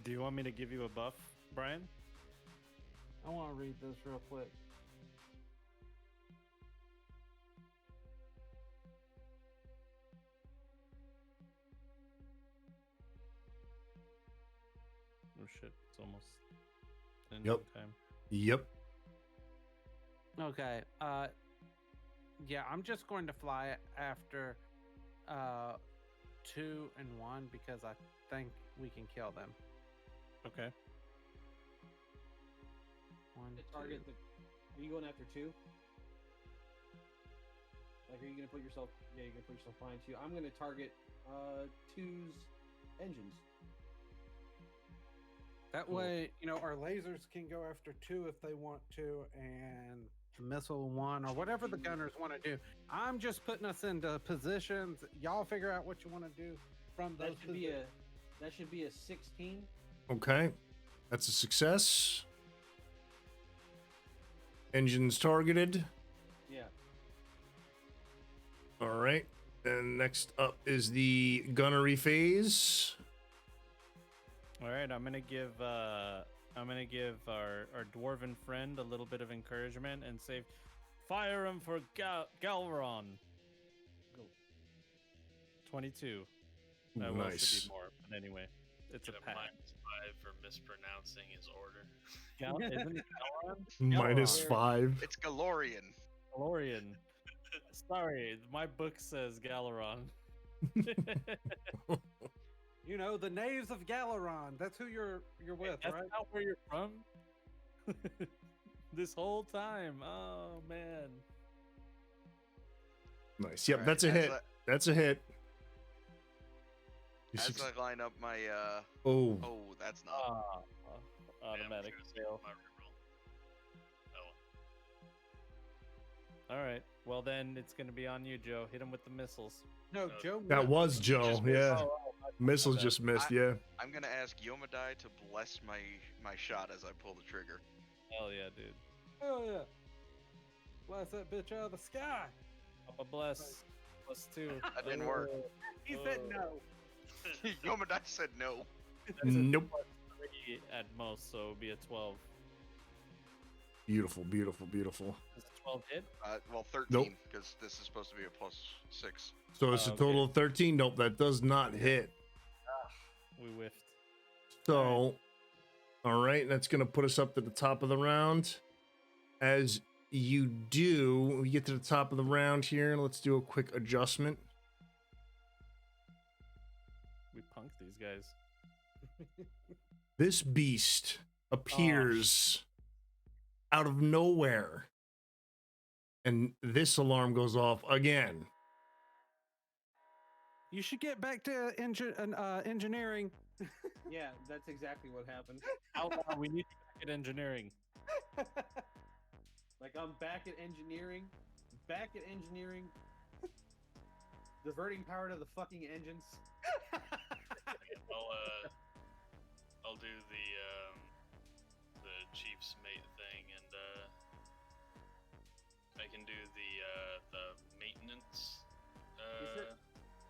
Do you want me to give you a buff, Brian? I want to read this real quick. Oh shit, it's almost ending Yep. time. Yep. Okay. Yeah, I'm just going to fly after 2 and 1 because I think we can kill them. Okay. 1, The 2. target. Are you going after 2? Like, are you gonna put yourself? Yeah, you're gonna put yourself behind 2. I'm gonna target 2's engines. That Cool. way, our lasers can go after 2 if they want to, and the missile 1 or whatever the gunners want to do. I'm just putting us into positions. Y'all figure out what you want to do from those. That should be a 16. Okay. That's a success. Engines targeted. Yeah. All right. And next up is the Gunnery Phase. All right, I'm gonna give our dwarven friend a little bit of encouragement and say, fire him for Galron. Go. 22. Ooh, Well, it nice. should be more, but anyway, it's a Get a pass. -5 for mispronouncing his order. Isn't it Galron? Minus Galron. 5. It's Galorian. Galorian. Sorry, my book says Galaron. The knaves of Galaron. That's who you're with, That's right? not where you're from. This whole time. Oh man. Nice. Yep, Alright, that's a as hit. That's a hit. You As suc- I line up my oh, oh, that's not. Automatic Yeah, fail. my reroll. Oh, All right. Well then, it's gonna be on you, Joe. Hit him with the missiles. No, Joe. that missed. was Joe. Just Yeah. Oh, Missiles bad. just missed. Yeah. I'm gonna ask Yomadai to bless my shot as I pull the trigger. Hell yeah, dude. Oh yeah. Blast that bitch out of the sky. Up a bless. +2. That didn't work. He said no. Yomadai said no. Nope. 3 at most, so it would be a 12. Beautiful, beautiful, beautiful. Does a 12 hit? Well, 13 Nope. because this is supposed to be a +6. So it's a Okay. total of 13. Nope, that does not hit. We whiffed. So, all right, that's going to put us up to the top of the round. As you do, we get to the top of the round here. Let's do a quick adjustment. We punked these guys. This beast appears out of nowhere. And this alarm goes off again. You should get back to engineering. Yeah, that's exactly what happened. Outlaw, we need to get engineering. Like, I'm back at engineering. Diverting power to the fucking engines. I'll do the chief's mate thing, and I can do the maintenance.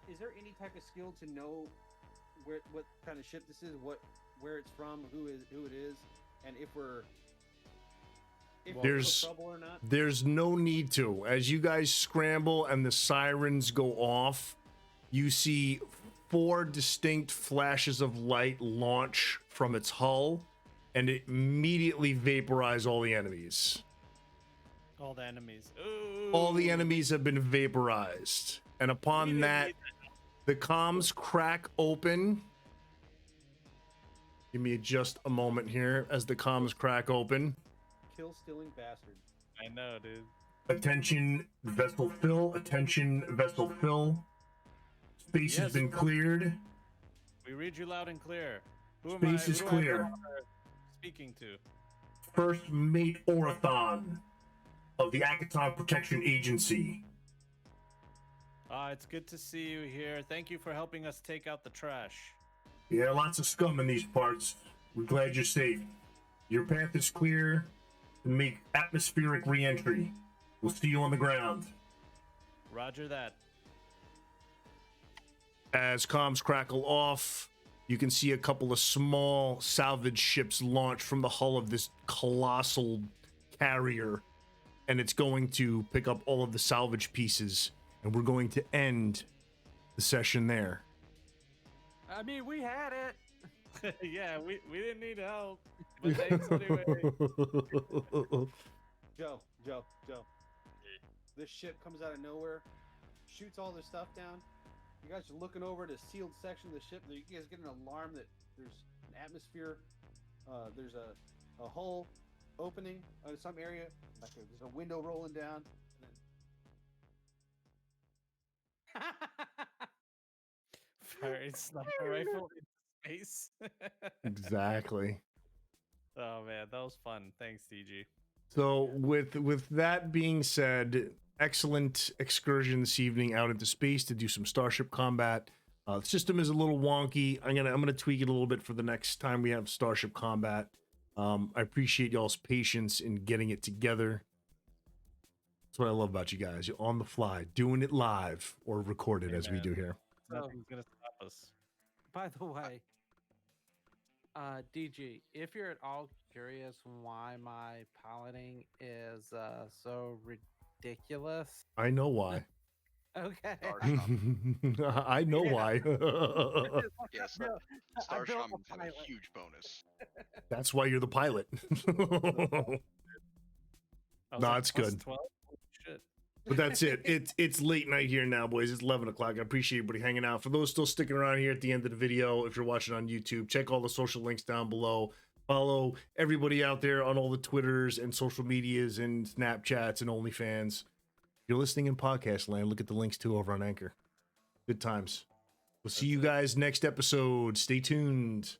Is there any type of skill to know what kind of ship this is, where it's from, who it is, and if we're There's- in trouble or not? There's no need to. As you guys scramble and the sirens go off, you see 4 distinct flashes of light launch from its hull, and it immediately vaporize all the enemies. All the enemies. Ooh. All the enemies have been vaporized. And upon didn't that, need the comms crack open. Give me just a moment here as the comms crack open. Kill stealing bastard. I know, dude. Attention, vessel fill. Attention, vessel fill. Space has Yes. been cleared. We read you loud and clear. Who Space is who clear. am I speaking to? First Mate Orathon of the Akiton Protection Agency. It's good to see you here. Thank you for helping us take out the trash. Yeah, lots of scum in these parts. We're glad you're safe. Your path is clear to make atmospheric re-entry. We'll see you on the ground. Roger that. As comms crackle off, you can see a couple of small salvage ships launch from the hull of this colossal carrier, and it's going to pick up all of the salvage pieces, and we're going to end the session there. I mean, we had it. Yeah, we didn't need help. But thanks anyway. Joe. This ship comes out of nowhere, shoots all their stuff down. You guys are looking over at a sealed section of the ship. You guys get an alarm that there's an atmosphere. There's a hull opening in some area. There's a window rolling down. And then... Firing sniper rifle into space. Exactly. Oh man, that was fun. Thanks, DG. So with that being said, excellent excursion this evening out into space to do some starship combat. The system is a little wonky. I'm gonna tweak it a little bit for the next time we have starship combat. I appreciate y'all's patience in getting it together. That's what I love about you guys. You're on the fly, doing it live or recorded as we do here. Nothing's gonna stop us. By the way, DG, if you're at all curious why my piloting is so ridiculous, I know why. okay. I know Yeah. why. Yes, I Star built a Shamans have a pilot. huge bonus. That's why you're the pilot. I was No, like, it's plus good. 12? Holy shit. But that's it. It's late night here now, boys. It's 11 o'clock. I appreciate everybody hanging out. For those still sticking around here at the end of the video, if you're watching on YouTube, check all the social links down below. Follow everybody out there on all the Twitters and social medias and Snapchats and OnlyFans. If you're listening in podcast land, look at the links too over on Anchor. Good times. We'll see you guys next episode. Stay tuned.